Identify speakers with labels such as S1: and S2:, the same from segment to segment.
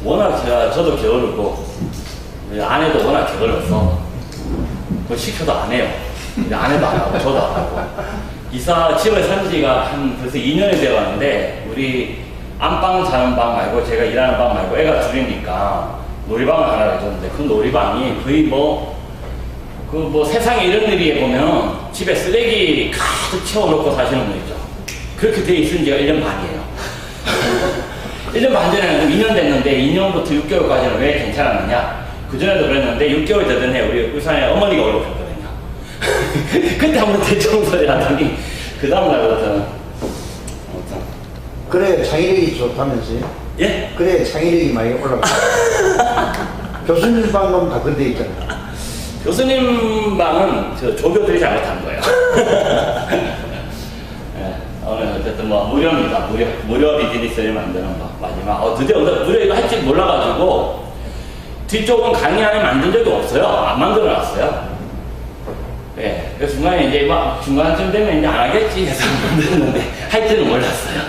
S1: 워낙 저도 게으르고 아내도 워낙 게을러서 뭐 시켜도 안 해요. 아내도 안 하고 저도 안 하고. 이사 집을 산 지가 한 벌써 2년이 되어 가는데 우리 안방 자는 방 말고 제가 일하는 방 말고 애가 둘이니까 놀이방을 하나 해줬는데 그 놀이방이 거의 세상에 이런 일이 보면 집에 쓰레기 가득 채워놓고 사시는 분 있죠. 그렇게 돼 있은 지가 1년 반이에요. 1년 반 전에는 2년 됐는데 2년부터 6개월까지는 왜 괜찮았느냐? 그전에도 그랬는데 6개월 되던 해 우리 울산에 어머니가 올라오셨거든요. 그때 한번 대청소를 하더니 그 다음날부터는
S2: 그래 창의력이 좋다면서요?
S1: 예?
S2: 그래 창의력이 많이 올라가요. 교수님 방은 다 그렇게 있잖아.
S1: 교수님 방은 저 조교들이 잘못한 거예요. 예, 오늘 어쨌든 뭐 무료입니다. 무료 비즈니스를 만드는 거 마지막. 드디어 무료 이거 할 줄 몰라가지고 뒤쪽은 강의 안에 만든 적이 없어요. 안 만들어놨어요. 예, 그래서 중간에 이제 막 중간쯤 되면 이제 안 하겠지 해서 만들었는데 할 줄은 몰랐어요.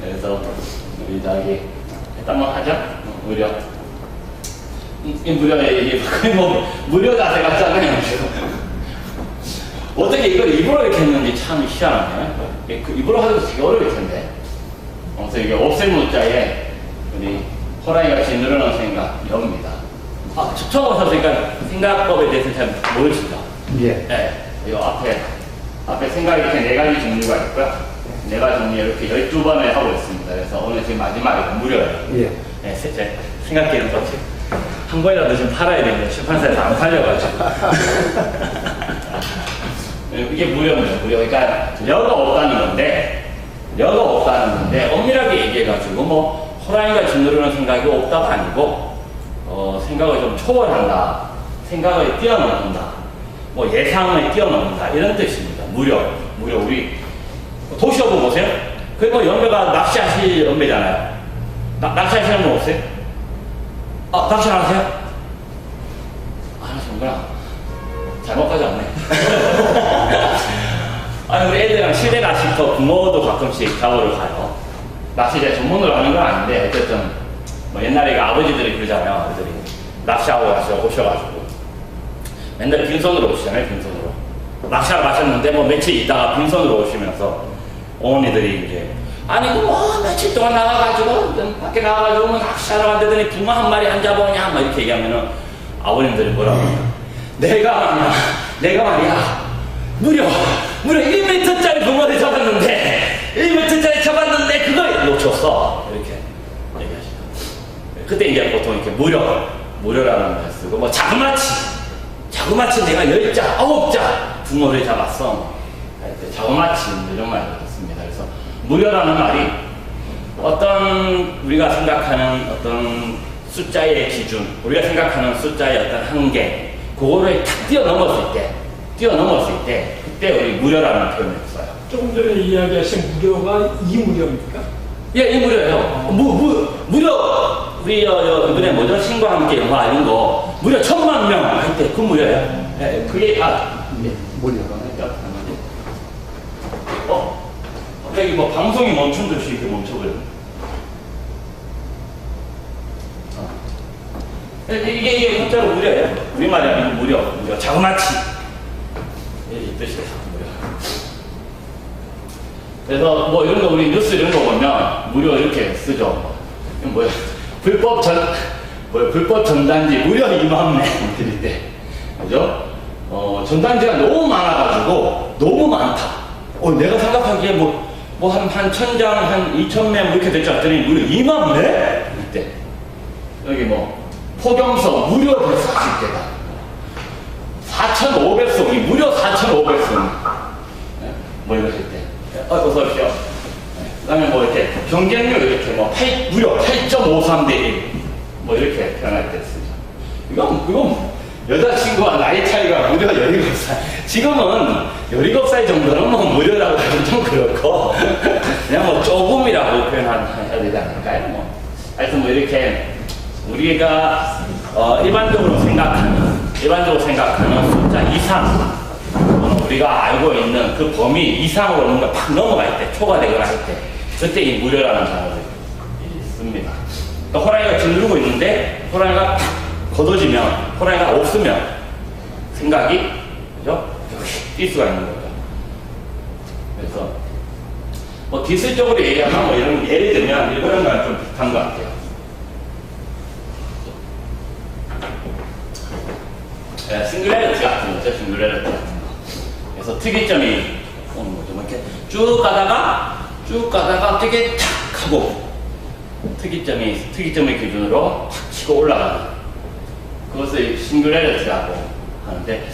S1: 그래서 우리 저기 일단 뭐 하죠. 무료. 이 무료에 거의 뭐 무료 자세 같잖아요. 어떻게 이걸 입으로 이렇게 했는지 참 희한하네. 그 입으로 하기도 되게 어려울 텐데. 그래서 이게 없앨 문자에 우리 호랑이같이 늘어난 생각 여기입니다. 처음 오셨으니까 생각법에 대해서 잘 모르시죠?
S2: 예.
S1: 네. 이 앞에 생각이 이렇게 4가지 종류가 있고요. 4가지 종류 이렇게 12번을 하고 있습니다. 그래서 오늘 지금 마지막에 무료예요.
S2: 예.
S1: 네, 생각기는 법칙. 한 권이라도 좀 팔아야 되는데 출판사에서 안 팔려가지고. 이게 무료입니다. 무료. 그러니까 려가 없다는 건데 엄밀하게 얘기해가지고 뭐 호랑이가 짓누르는 생각이 없다가 아니고 생각을 좀 초월한다. 생각을 뛰어넘는다. 뭐 예상을 뛰어넘는다. 이런 뜻입니다. 무료. 우리 도시어부 보세요. 그리고 연배가 낚시하실 연배잖아요. 낚시하시는 분 없어요? 낚시 안 하세요? 안 하시는구나. 잘못 가져왔네. 아니, 우리 애들이랑 실내 낚시터 부모도 가끔씩 잡으러 가요. 낚시 제 전문으로 하는 건 아닌데, 어쨌든, 뭐 옛날에 아버지들이 그러잖아요. 아버지들이. 낚시하고 오셔가지고. 맨날 빈손으로 오시잖아요, 빈손으로. 낚시하러 가셨는데, 뭐 며칠 있다가 빈손으로 오시면서, 어머니들이 이제, 아니, 며칠 동안 나가가지고, 밖에 나가가지고, 뭐 낚시하러 간다더니 붕어 한 마리 안 잡아오냐? 막 이렇게 얘기하면은, 아버님들이 뭐라고 하냐. 내가 말이야. 무려 1m짜리 붕어를 잡았는데, 1m짜리 잡았는데, 그걸 놓쳤어. 이렇게 얘기하시죠. 그때 이제 보통 이렇게 무료라는 걸 쓰고, 뭐, 자그마치 내가 10자, 9자 붕어를 잡았어. 자그마치 이런 말을 듣습니다. 그래서 무료라는 말이 어떤 우리가 생각하는 어떤 숫자의 기준, 우리가 생각하는 숫자의 어떤 한계, 그거를 탁 뛰어넘었을 때 그때 우리 무료라는 표현을 써요.
S3: 조금 전에 이야기하신 무료가 이 무료입니까?
S1: 예, 이 무료예요. 무료 우리 이번에 뭐죠? 신과 함께 영화 이런 거 무려 1000만 명 할 때 그 무료예요. 예, 그게
S2: 무료가.
S1: 갑자기 뭐 방송이 멈춘 듯이 이렇게 멈춰버렸네. 이게 진짜로 무료예요. 우리말이 아니고 무료. 자그마치. 이 뜻이에요. 무료. 그래서 뭐 이런 거 우리 뉴스 이런 거 보면 무료 이렇게 쓰죠. 이건 뭐야? 불법 전단지 무료 2만 명 드릴 때. 그죠? 전단지가 너무 많아가지고 너무 많다. 내가 생각하기에 뭐 한 1000장, 한 2000매 뭐 이렇게 될 줄 알았더니 무려 2만 매? 이때. 여기 뭐, 포경서 무려 140개다. 4,500송이, 무려 4,500송. 네? 뭐 이러실 때. 어서오십시오. 네. 그 다음에 뭐 이렇게, 경쟁률 이렇게 뭐, 무려 8.53대 1. 뭐 이렇게 표현할 때 쓰죠. 이건 여자친구와 나이 차이가 무려 17살. 지금은 17살 정도는 뭐 무료라고 하면 좀 그렇고, 그냥 뭐 조금이라고 표현해야 되지 않을까요? 뭐. 하여튼 뭐 이렇게 우리가 일반적으로 생각하는 숫자 이상, 우리가 알고 있는 그 범위 이상으로 뭔가 팍 넘어갈 때, 초과되거나 할 때, 그때 이 무료라는 단어를 씁니다. 그러니까 호랑이가 짓누르고 있는데 호랑이가 탁 걷어지면 호랑이가 없으면 생각이 그죠? 뛸 수가 있는 거죠. 그래서 뭐 기술적으로 얘기하면 뭐 이런 예를 들면 이런 거랑 좀 비슷한 것 같아요. 싱글레리티 같은 거죠. 싱글레리티 같은 거. 그래서 특이점이 오는 거죠. 뭐 이렇게 쭉 가다가 되게 탁 하고 특이점의 기준으로 탁 치고 올라가는 그것을 싱글레리티라고 하는데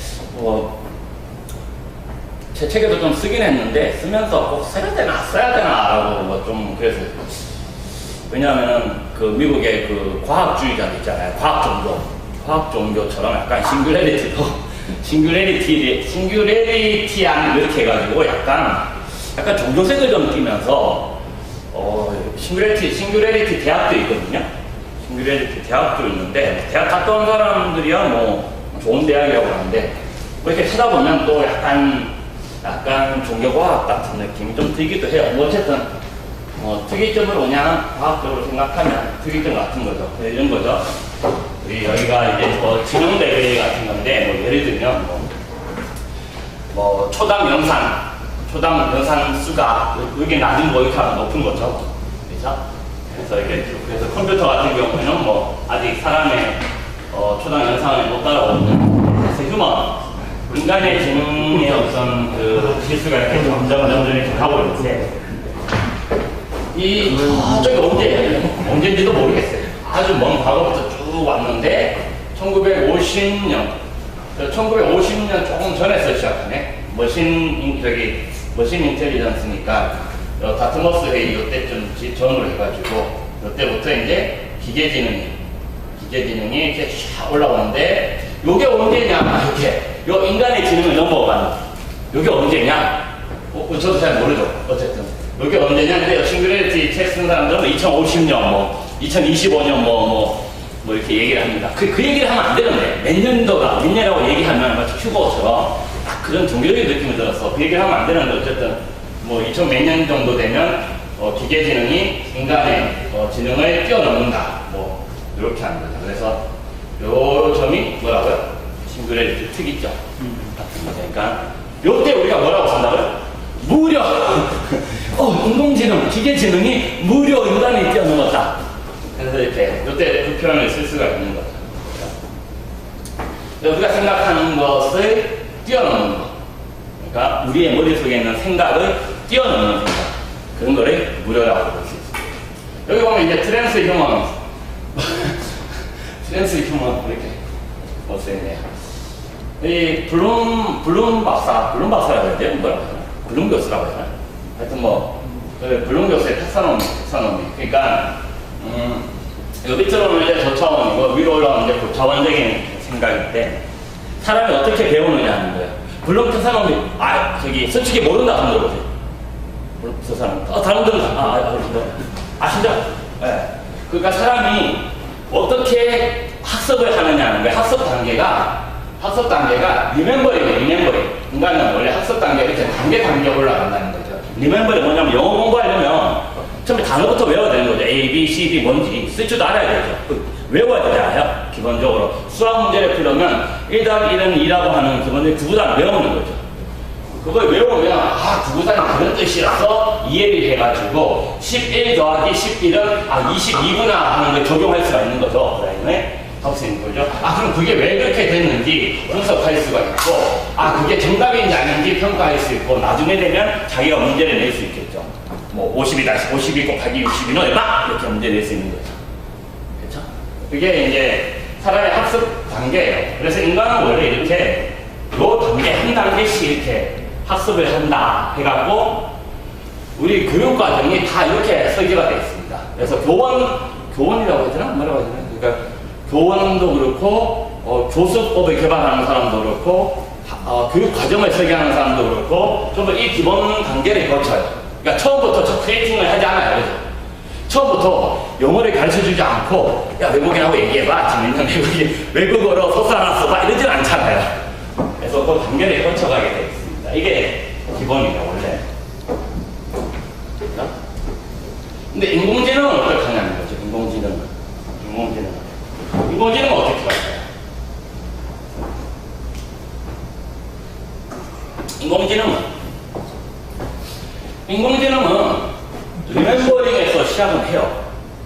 S1: 제 책에도 좀 쓰긴 했는데 쓰면서 꼭 써야 되나 라고 뭐 좀 그래서 왜냐하면은 그 미국의 그 과학주의자들 있잖아요. 과학 종교처럼 약간 싱귤레리티안 이렇게 해가지고 약간 종교색을 좀 띠면서 싱귤레리티 대학도 있거든요. 싱귤레리티 대학도 있는데 대학 갔다 온 사람들이야 뭐 좋은 대학이라고 하는데 뭐 이렇게 찾아보면 또 약간 종교과학 같은 느낌이 좀 들기도 해요. 뭐 어쨌든 특이점을 뭐냐 과학적으로 생각하면 특이점 같은 거죠. 이런 거죠. 여기가 이제 지능 레벨 같은 건데 뭐 예를 들면 뭐 초당 연산 수가 여기 낮은 거 이렇게 높은 거죠. 그렇죠? 그래서 컴퓨터 같은 경우에는 뭐 아직 사람의 초당 연산을 못 따라오는 그래서 인간의 지능의 어떤 그 실수가 이렇게 점점 이렇게 가고 있는데 저기 언제인지도 모르겠어요. 아주 먼 과거부터 쭉 왔는데 1950년 조금 전에서 시작하네. 머신 인텔리전스니까 다트머스 회의 이때쯤 전후로 해가지고 이때부터 이제 기계지능이 이렇게 쫙 올라오는데 요게 언제냐 이렇게 요 인간의 지능을 넘어가는 요게 언제냐 저도 잘 모르죠. 어쨌든 요게 언제냐 근데 싱글레리티 책 쓴 사람들은 2050년 2025년 뭐 이렇게 얘기를 합니다. 그 얘기를 하면 안 되는데 몇 년이라고 얘기하면 마치 휴거처럼 딱 그런 종교적인 느낌이 들었어. 그 얘기를 하면 안 되는데 어쨌든 뭐 2000 몇 년 정도 되면 기계지능이 인간의 지능을 뛰어넘는다. 뭐 이렇게 하는 거죠. 그래서 요 점이 뭐라고요? 싱글레리티 특이점 같은 거죠. 그러니까 요때 우리가 뭐라고 쓴다고요? 무려 인공지능, 기계지능이 무려 인간이 뛰어넘었다. 그래서 이렇게 요때 그 표현을 쓸 수가 있는 거죠. 우리가 생각하는 것을 뛰어넘는 것. 그러니까 우리의 머릿속에 있는 생각을 뛰어넘는 생각. 그런 거를 무료라고 볼 수 있습니다. 여기 보면 이제 트랜스 휴먼 이렇게 써있네요. 이 블룸 박사라고 해야 돼요? 뭐라고 하나? 블룸 교수라고 해야 되나? 하여튼 블룸 교수의 텍사노미. 그러니까 이거 밑으로는 이제 저차원이고 위로 올라오는 이제 고차원적인 생각인데 사람이 어떻게 배우느냐 하는 거예요. 블룸 텍사노미 솔직히 모른다 하는 거거든요. 저 사람 다른 분들은 아시죠? 네. 그러니까 사람이 어떻게 학습을 하느냐는 거예요. 학습 단계가 리멤버링. 인간은 원래 학습 단계가 이렇게 단계 올라간다는 거죠. 리멤버링 뭐냐면 영어 공부하려면 처음에 단어부터 외워야 되는 거죠. A, B, C, D 뭔지 쓸 줄도 알아야 되죠. 외워야 되잖아요. 기본적으로 수학 문제를 풀려면 1+1은 2라고 하는 기본적인 구구단을 외우는 거죠. 그걸 외우면 구구단이 그런 뜻이라서 이해를 해가지고 11 더하기 11은 22구나 하는 걸 적용할 수가 있는 거죠. 그다음에 học sinh 거죠. 그럼 그게 왜 그렇게 됐는지 분석할 수가 있고 그게 정답인지 아닌지 평가할 수 있고 나중에 되면 자기가 문제를 낼 수 있겠죠. 뭐 52-52 곱하기 62는 얼마? 이렇게 문제 낼 수 있는 거죠. 그렇죠? 그게 이제 사람의 학습 단계예요. 그래서 인간은 원래 이렇게 요 단계 한 단계씩 이렇게 학습을 한다 해갖고 우리 교육 과정이 다 이렇게 설계가 되어 있습니다. 그래서 교원이라고 해야 되나? 뭐라고 해야 되나? 그러니까 교원도 그렇고 교수법을 개발하는 사람도 그렇고 교육 과정을 설계하는 사람도 그렇고 전부 이 기본 단계를 거쳐요. 그러니까 처음부터 저 크리에이팅을 하지 않아요. 그죠? 처음부터 영어를 가르쳐주지 않고 외국인하고 얘기해봐. 지금 외국어로 소설 하나 써봐 이러진 않잖아요. 그래서 그 단계를 거쳐가게 되어 있습니다. 이게 기본이에요 원래. 근데 인공지능은 어떻게 하냐는 거죠. 인공지능은 시작은 해요.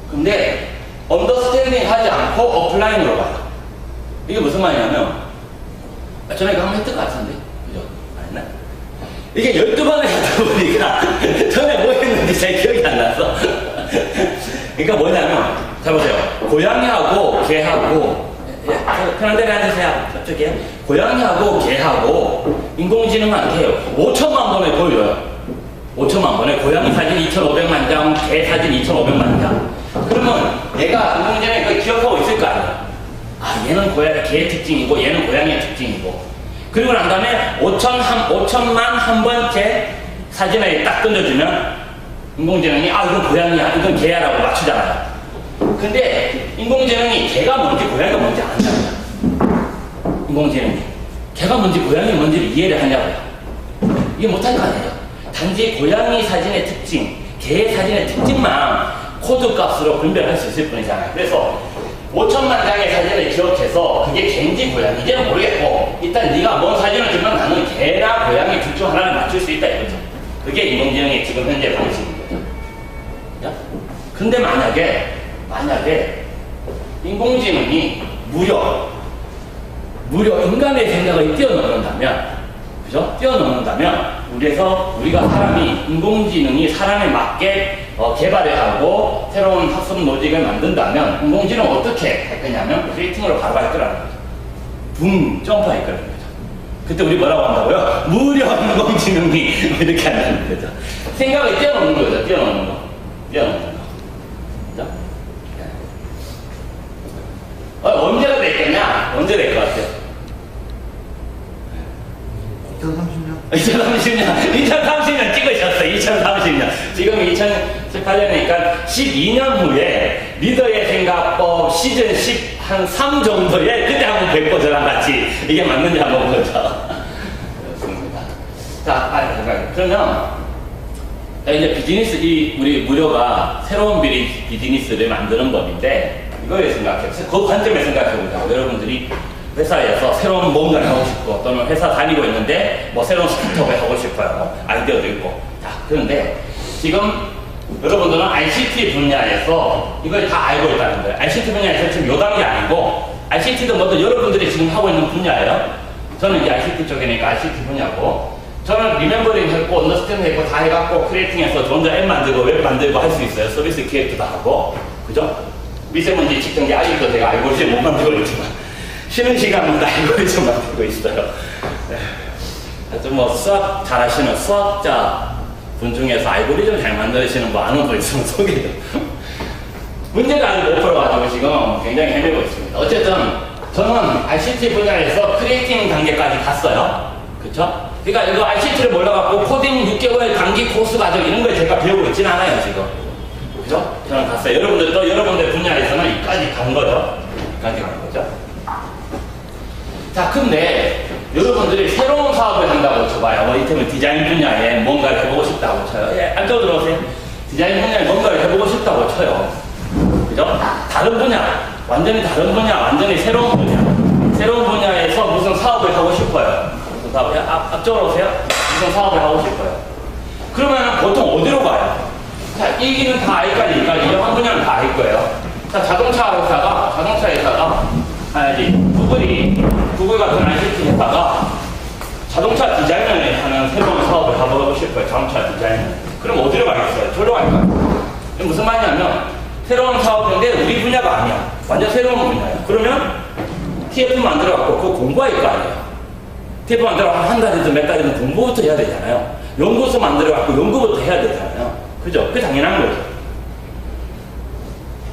S1: 근데 언더스탠딩 하지 않고 오프라인으로 가요. 이게 무슨 말이냐면 전에 이거 한번 했던 것 같은데 그죠? 아니나? 이게 12번을 하다 보니까 전에 뭐 했는지 잘 기억이 안 나서 그러니까 뭐냐면 자 보세요. 고양이하고 개하고 편한 대로 앉으세요. 저쪽에 고양이하고 개하고 인공지능한테 5천만 번을 보여줘요. 5천만 번에 고양이 사진 2,500만 장, 개 사진 2,500만 장. 그러면 얘가 인공지능이 그걸 기억하고 있을 거 아니에요. 아, 얘는 고양이 개의 특징이고 얘는 고양이의 특징이고. 그리고 난 다음에 5천만 한 번째 사진을 딱 던져주면 인공지능이 아 이건 고양이야, 이건 개야라고 맞추잖아요. 근데 인공지능이 개가 뭔지 고양이가 뭔지 아냐고요. 인공지능이 개가 뭔지 고양이가 뭔지를 이해를 하냐고요. 이게 못할 거 아니에요. 단지 고양이 사진의 특징, 개 사진의 특징만 코드 값으로 분별할 수 있을 뿐이잖아요. 그래서 5천만 장의 사진을 기억해서 그게 개인지 고양이인지는 모르겠고 일단 네가 뭔 사진을 주면 나는 개나 고양이 둘 중 하나를 맞출 수 있다 이거죠. 그게 인공지능의 지금 현재 방식인 거죠. 근데 만약에 인공지능이 무려 인간의 생각을 뛰어넘는다면 그죠? 뛰어넘는다면 우리가 사람이 인공지능이 사람에 맞게 개발을 하고 새로운 학습 로직을 만든다면 인공지능은 어떻게 할 거냐면 크리에이팅으로 바로 갈 거라는 거죠. 붕 점프할 거라는 거죠. 그때 우리 뭐라고 한다고요? 무려 인공지능이 이렇게 한다는 거죠. 생각을 뛰어넘는 거죠. 뛰어넘는 거. 그죠? 언제가 될 거냐? 언제 될 것 같아요? 2030년 찍으셨어요. 2030년. 지금 2018년이니까 12년 후에 리더의 생각법 시즌 10 한 3 정도에 그때 한번 뵙고 저랑 같이 이게 맞는지 한번 보죠. 그렇습니다. 자, 그러면 이제 비즈니스, 우리 무료가 새로운 비즈니스를 만드는 법인데 이거에 생각해요. 그 관점에 생각해보자고. 여러분들이 회사에서 새로운 뭔가를 하고 싶고 또는 회사 다니고 있는데 뭐 새로운 스타트업을 하고 싶어요. 아이디어도 있고. 자, 그런데 지금 여러분들은 ICT 분야에서 이걸 다 알고 있다는 거예요. ICT 분야에서 지금 요 단계 아니고 ICT도 모두 여러분들이 지금 하고 있는 분야예요. 저는 이제 ICT 쪽이니까 ICT 분야고 저는 리멤버링 했고 언더스탠딩 했고 다 해갖고 크리에이팅해서 저 혼자 앱 만들고 웹 만들고 할 수 있어요. 서비스 기획도 다 하고 그죠? 미세먼지 측정기 아직도 제가 알고리즘 못 만들고 있지만 쉬는 시간마다 알고리즘 만들고 있어요. 하여튼 뭐 수학 잘하시는 수학자 분 중에서 알고리즘 잘 만드시는 분 아는 분 있으면 소개 좀. 문제가 못 풀어가지고 지금 굉장히 헤매고 있습니다. 어쨌든 저는 ICT 분야에서 크리에이팅 단계까지 갔어요. 그쵸? 그러니까 이거 ICT를 몰라갖고 코딩 6개월 단기 코스 과정 이런 걸 제가 배우고 있진 않아요 지금. 그죠? 저는 갔어요. 여러분들도 여러분들 분야에서는 여기까지 간 거죠. 여기까지 간 거죠. 자, 근데 여러분들이 새로운 사업을 한다고 쳐봐요. 뭐 이태면 디자인 분야에 뭔가를 해보고 싶다고 쳐요. 예, 안쪽으로 들어오세요. 디자인 분야에 뭔가를 해보고 싶다고 쳐요. 그죠? 다른 분야, 완전히 다른 분야, 완전히 새로운 분야. 새로운 분야에서 무슨 사업을 하고 싶어요. 무슨 사업? 앞쪽으로 오세요. 무슨 사업을 하고 싶어요. 그러면 보통 어디로 가요? 자, 1기는 다 I까지, 이까지, 한 분야는 다 알 거예요. 자, 자동차 회사가, 구글 같은 ICT 회사가 자동차 디자인을 하는 새로운 사업을 해보고 싶어요. 자동차 디자인. 그럼 어디로 가겠어요? 저로 갈까요? 무슨 말이냐면, 새로운 사업인데 우리 분야가 아니야. 완전 새로운 분야예요. 그러면 TF 만들어갖고 그거 공부할 거 아니에요. TF 만들어갖고 한 달이든 몇 달이든 공부부터 해야 되잖아요. 연구소 만들어갖고 연구부터 해야 되잖아요. 그죠? 그게 당연한 거죠.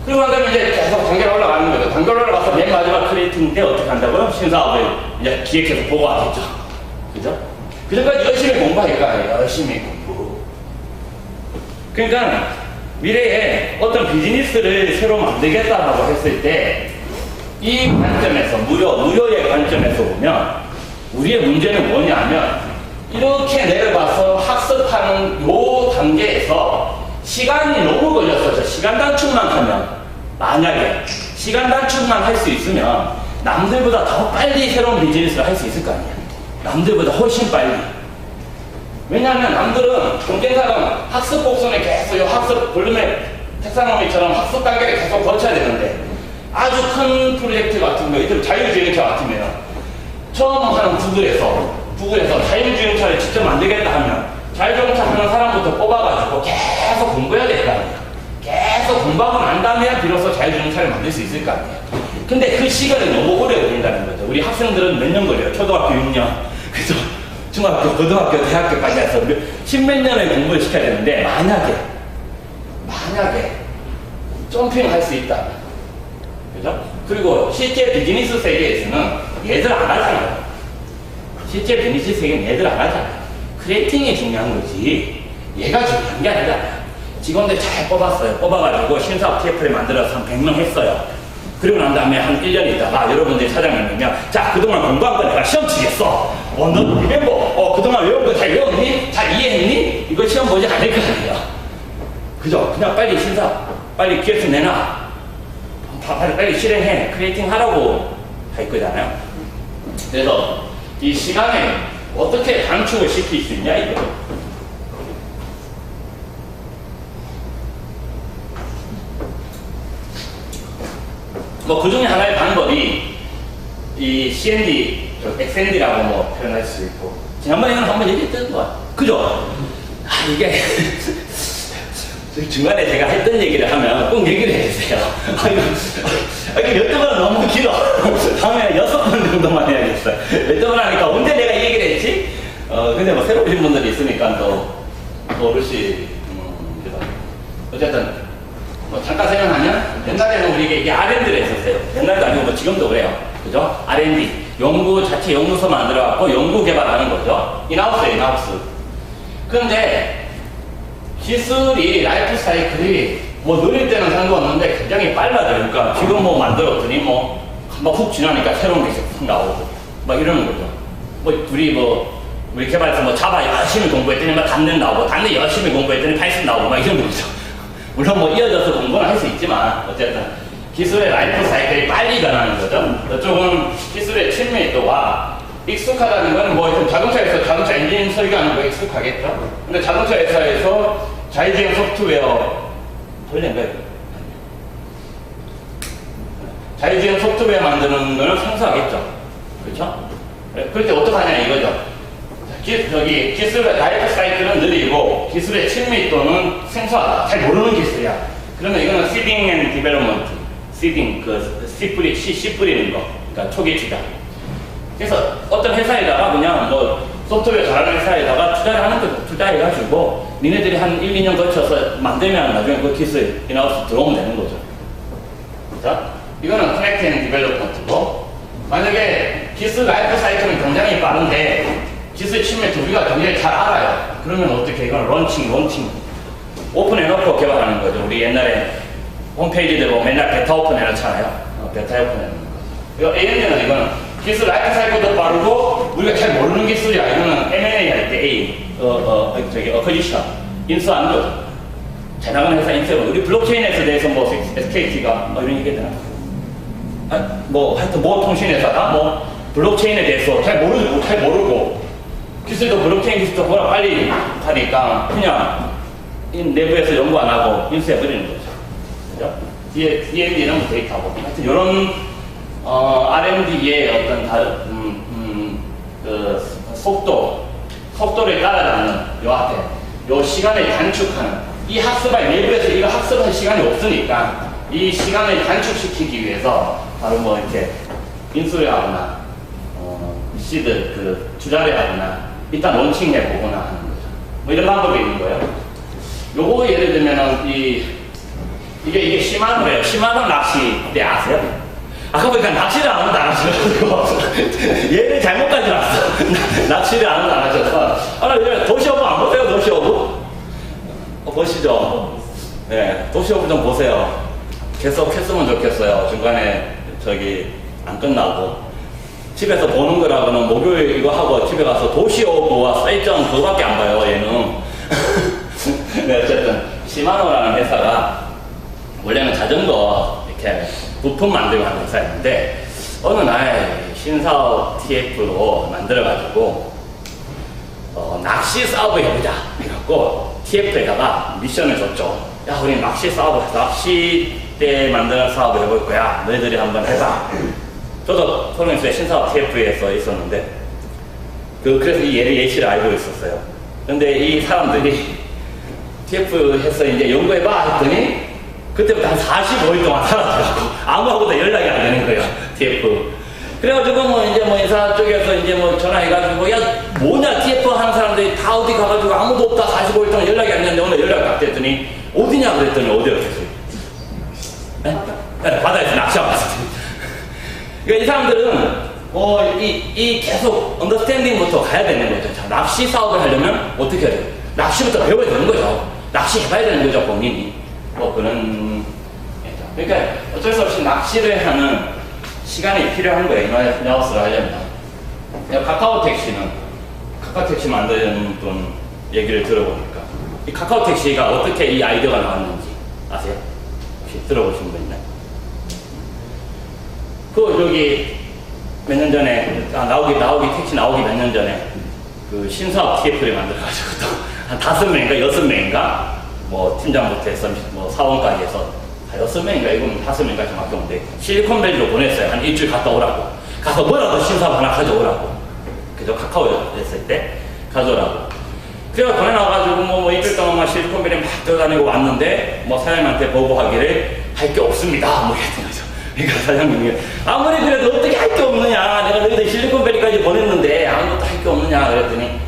S1: 그리고 나면 이제 계속 단계로 올라가는 거죠. 단계로 올라가서 맨 마지막 크리에이팅 때 어떻게 한다고요? 신사업을 이제 기획해서 보고하겠죠. 그죠? 그 전까지 열심히 공부할 거 아니에요. 열심히 공부. 그러니까 미래에 어떤 비즈니스를 새로 만들겠다라고 했을 때 이 관점에서 무료의 관점에서 보면 우리의 문제는 뭐냐면 이렇게 내려가서 학습하는 요 단계에서 시간이 너무 걸렸어요. 시간 단축만 하면 만약에 시간 단축만 할 수 있으면 남들보다 더 빨리 새로운 비즈니스를 할 수 있을 거 아니에요. 남들보다 훨씬 빨리. 왜냐하면 남들은 경쟁사는 학습 곡선에 계속 요 학습 볼륨에 텍사노미처럼 학습 단계를 계속 거쳐야 되는데 아주 큰 프로젝트 같은 거, 이들 자율주행차 같으면 처음 하는 구글에서 자율주행차를 직접 만들겠다 하면 자율주행차 하는 사람부터 뽑아가지고 계속 공부해야 될 거 아니에요. 계속 공부하고 난 다음에 비로소 자율주행차를 만들 수 있을 거 아니에요. 근데 그 시간이 너무 오래 걸린다는 거죠. 우리 학생들은 몇 년 걸려요? 초등학교 6년, 그죠? 중학교, 고등학교, 대학교까지 해서 십몇 년을 공부를 시켜야 되는데 만약에 점핑할 수 있다. 그죠? 그리고 실제 비즈니스 세계에서는 얘들 안 하잖아요. 실제 비즈니스 세계는 얘들 안 하잖아요. 크리에이팅이 중요한 거지. 얘가 중요한 게 아니잖아요. 직원들 잘 뽑았어요. 뽑아가지고 신사업 TF를 만들어서 한 100명 했어요. 그리고 난 다음에 한 1년 있다가 여러분들이 사장님이면 자, 그동안 공부한 거 내가 시험 치겠어. 너 리멤버, 그동안 외운 거 잘 외웠니? 잘 이해했니? 이거 시험 보지 않을 거 아니에요. 그죠? 그냥 빨리 빨리 기획서 내놔. 빨리 실행해. 크리에이팅 하라고 할 거잖아요. 그래서 이 시간에 어떻게 단축을 시킬 수 있냐, 이거죠. 그 중에 하나의 방법이 이 CND, XND라고 뭐 표현할 수 있고, 지난번에는 한번 얘기했던 것 같아요. 그죠? 이게 중간에 제가 했던 얘기를 하면 꼭 얘기를 해주세요. 이게 몇 번은 너무 길어. 다음에 6번 정도만 해야겠어요. 몇 번 하니까 언제 내가 이 얘기를 했지? 근데 뭐 새로 오신 분들이 있으니까 또 어르신, 어쨌든 잠깐 생각하면 옛날에는 우리 이게 R&D를 했었어요. 옛날도 아니고 뭐 지금도 그래요. 그죠? R&D. 자체 연구소 만들어갖고 연구 개발하는 거죠. 인하우스예요, 인하우스. 그런데 기술이, 라이프 사이클이 뭐 느릴 때는 상관없는데 굉장히 빨라져요. 그러니까 지금 뭐 만들었더니 뭐 한번 훅 지나니까 새로운 게 훅 나오고 막 이러는 거죠. 우리 개발해서 뭐 자바 열심히 공부했더니 막 단넷 나오고 단넷 열심히 공부했더니 파이썬 나오고 막 이런 거죠. 물론 뭐 이어져서 공부는 할 수 있지만 어쨌든 기술의 라이프 사이클이 빨리 변하는 거죠. 이쪽은 기술의 친밀도와 익숙하다는 건 뭐 자동차에서 자동차 엔진 설계하는 거 익숙하겠죠. 근데 자동차 회사에서 자율주행 소프트웨어 돌린 거예요. 자율주행 소프트웨어 만드는 거는 생소하겠죠. 그렇죠? 그럴 때 어떡하냐 이거죠. 기술의 라이프 사이클은 느리고 기술의 친밀도는 생소하다. 잘 모르는 기술이야. 그러면 이거는 seeding and development. seeding, 씨 뿌리는 거. 그러니까 초기 투자. 그래서 어떤 회사에다가 그냥 뭐 소프트웨어 잘하는 회사에다가 투자를 하는 거죠. 투자해가지고 니네들이 한 1, 2년 거쳐서 만들면 나중에 그 기술 인하우스 들어오면 되는 거죠. 자, 이거는 connect and development고, 만약에 기술 라이프 사이클은 굉장히 빠른데 기술 친밀도 우리가 굉장히 잘 알아요. 그러면 어떻게 이건 런칭 오픈해놓고 개발하는 거죠. 우리 옛날에 홈페이지대로 맨날 베타 오픈해놓잖아요. 베타 오픈해놓는 거죠. A&D는 이거는 기술 라이프 사이클도 빠르고 우리가 잘 모르는 기술이야. 이거는 M&A 할 때 어커지션 인수하는 거죠. 잘 나가는 회사 인수하고, 우리 블록체인에 대해서 뭐 SKT가 뭐 이런 얘기 되나? 뭐 하여튼 뭐 통신회사다 뭐 블록체인에 대해서 잘 모르고 기술도 블록체인 기술도 워낙 빨리 하니까 그냥 내부에서 연구 안 하고 인수해버리는 거죠. 그죠? D&D는 뭐 데이터고. 하여튼 이런 R&D의 어떤 속도를 따라가는 요 시간을 단축하는, 이 학습할 내부에서 이거 학습할 시간이 없으니까 이 시간을 단축시키기 위해서 바로 뭐 이렇게 인수를 하거나 시드 투자를 하거나 일단 론칭해 보거나 하는 거죠. 뭐 이런 방법이 있는 거예요. 요거 예를 들면은 이게 시마노예요. 시마노 낚시대 아세요? 아까 보니까 낚시를 아무도 안 하셔가지고 얘를 잘못 가져왔어. 낚시를 아무도 안 하셔서 요즘에 도시오브 안 보세요? 도시오브? 보시죠. 네, 도시오브 좀 보세요. 계속 했으면 좋겠어요. 중간에 안 끝나고 집에서 보는 거라고는 목요일 이거 하고 집에 가서 도시오브와 사이전 그거밖에 안 봐요. 얘는. 네, 어쨌든 시마노라는 회사가 원래는 자전거 이렇게 부품 만들고 하는 회사였는데 어느 날 신사업 TF로 만들어가지고 낚시 사업을 해보자 해갖고 TF에다가 미션을 줬죠. 야, 우리 낚시 때 만드는 사업을 해볼 거야. 너희들이 한번 해봐. 저도 소령수의 신사업 TF에서 있었는데, 그래서 이 예시를 알고 있었어요. 근데 이 사람들이 TF 해서 이제 연구해봐 했더니, 그때부터 한 45일 동안 살았더라고. 아무하고도 연락이 안 되는 거예요, TF. 그래가지고 이제 인사 쪽에서 이제 전화해가지고, 야, 뭐냐, TF 하는 사람들이 다 어디 가가지고 아무도 없다, 45일 동안 연락이 안 되는데 오늘 연락 딱 됐더니, 어디냐 그랬더니 어디였어요? 네? 바다에서 낚시하고 왔어요. 그러니까 이 사람들은 이 계속 언더스탠딩부터 가야 되는 거죠. 자, 낚시 사업을 하려면 어떻게 해야 돼요? 낚시부터 배워야 되는 거죠. 낚시 해봐야 되는 거죠, 본인이. 그런 그러니까 어쩔 수 없이 낚시를 하는 시간이 필요한 거예요. 인하우스를 하려면. 카카오 택시 만드는 분 얘기를 들어보니까 이 카카오 택시가 어떻게 이 아이디어가 나왔는지 아세요? 혹시 들어보신 분 있나요? 여기 몇 년 전에 택시 나오기 몇 년 전에 그 신사업 TF를 만들어가지고 또 한 5명인가 6명인가 팀장부터 해서 사원까지 해서 6명인가 이건 5명인가 정확히 없는데 실리콘밸리로 보냈어요. 한 일주일 갔다 오라고. 가서 뭐라도 신사업 하나 가져오라고. 그죠? 카카오 했을 때 가져오라고. 그래서 보내놔가지고 일주일 동안 실리콘밸리 막 뛰어다니고 왔는데 사장님한테 보고하기를 할 게 없습니다. 이랬던 거죠. 그러니까 사장님이 아무리 그래도 어떻게 할 게 없느냐. 내가 너희들 실리콘밸리까지 보냈는데 아무것도 할 게 없느냐. 그랬더니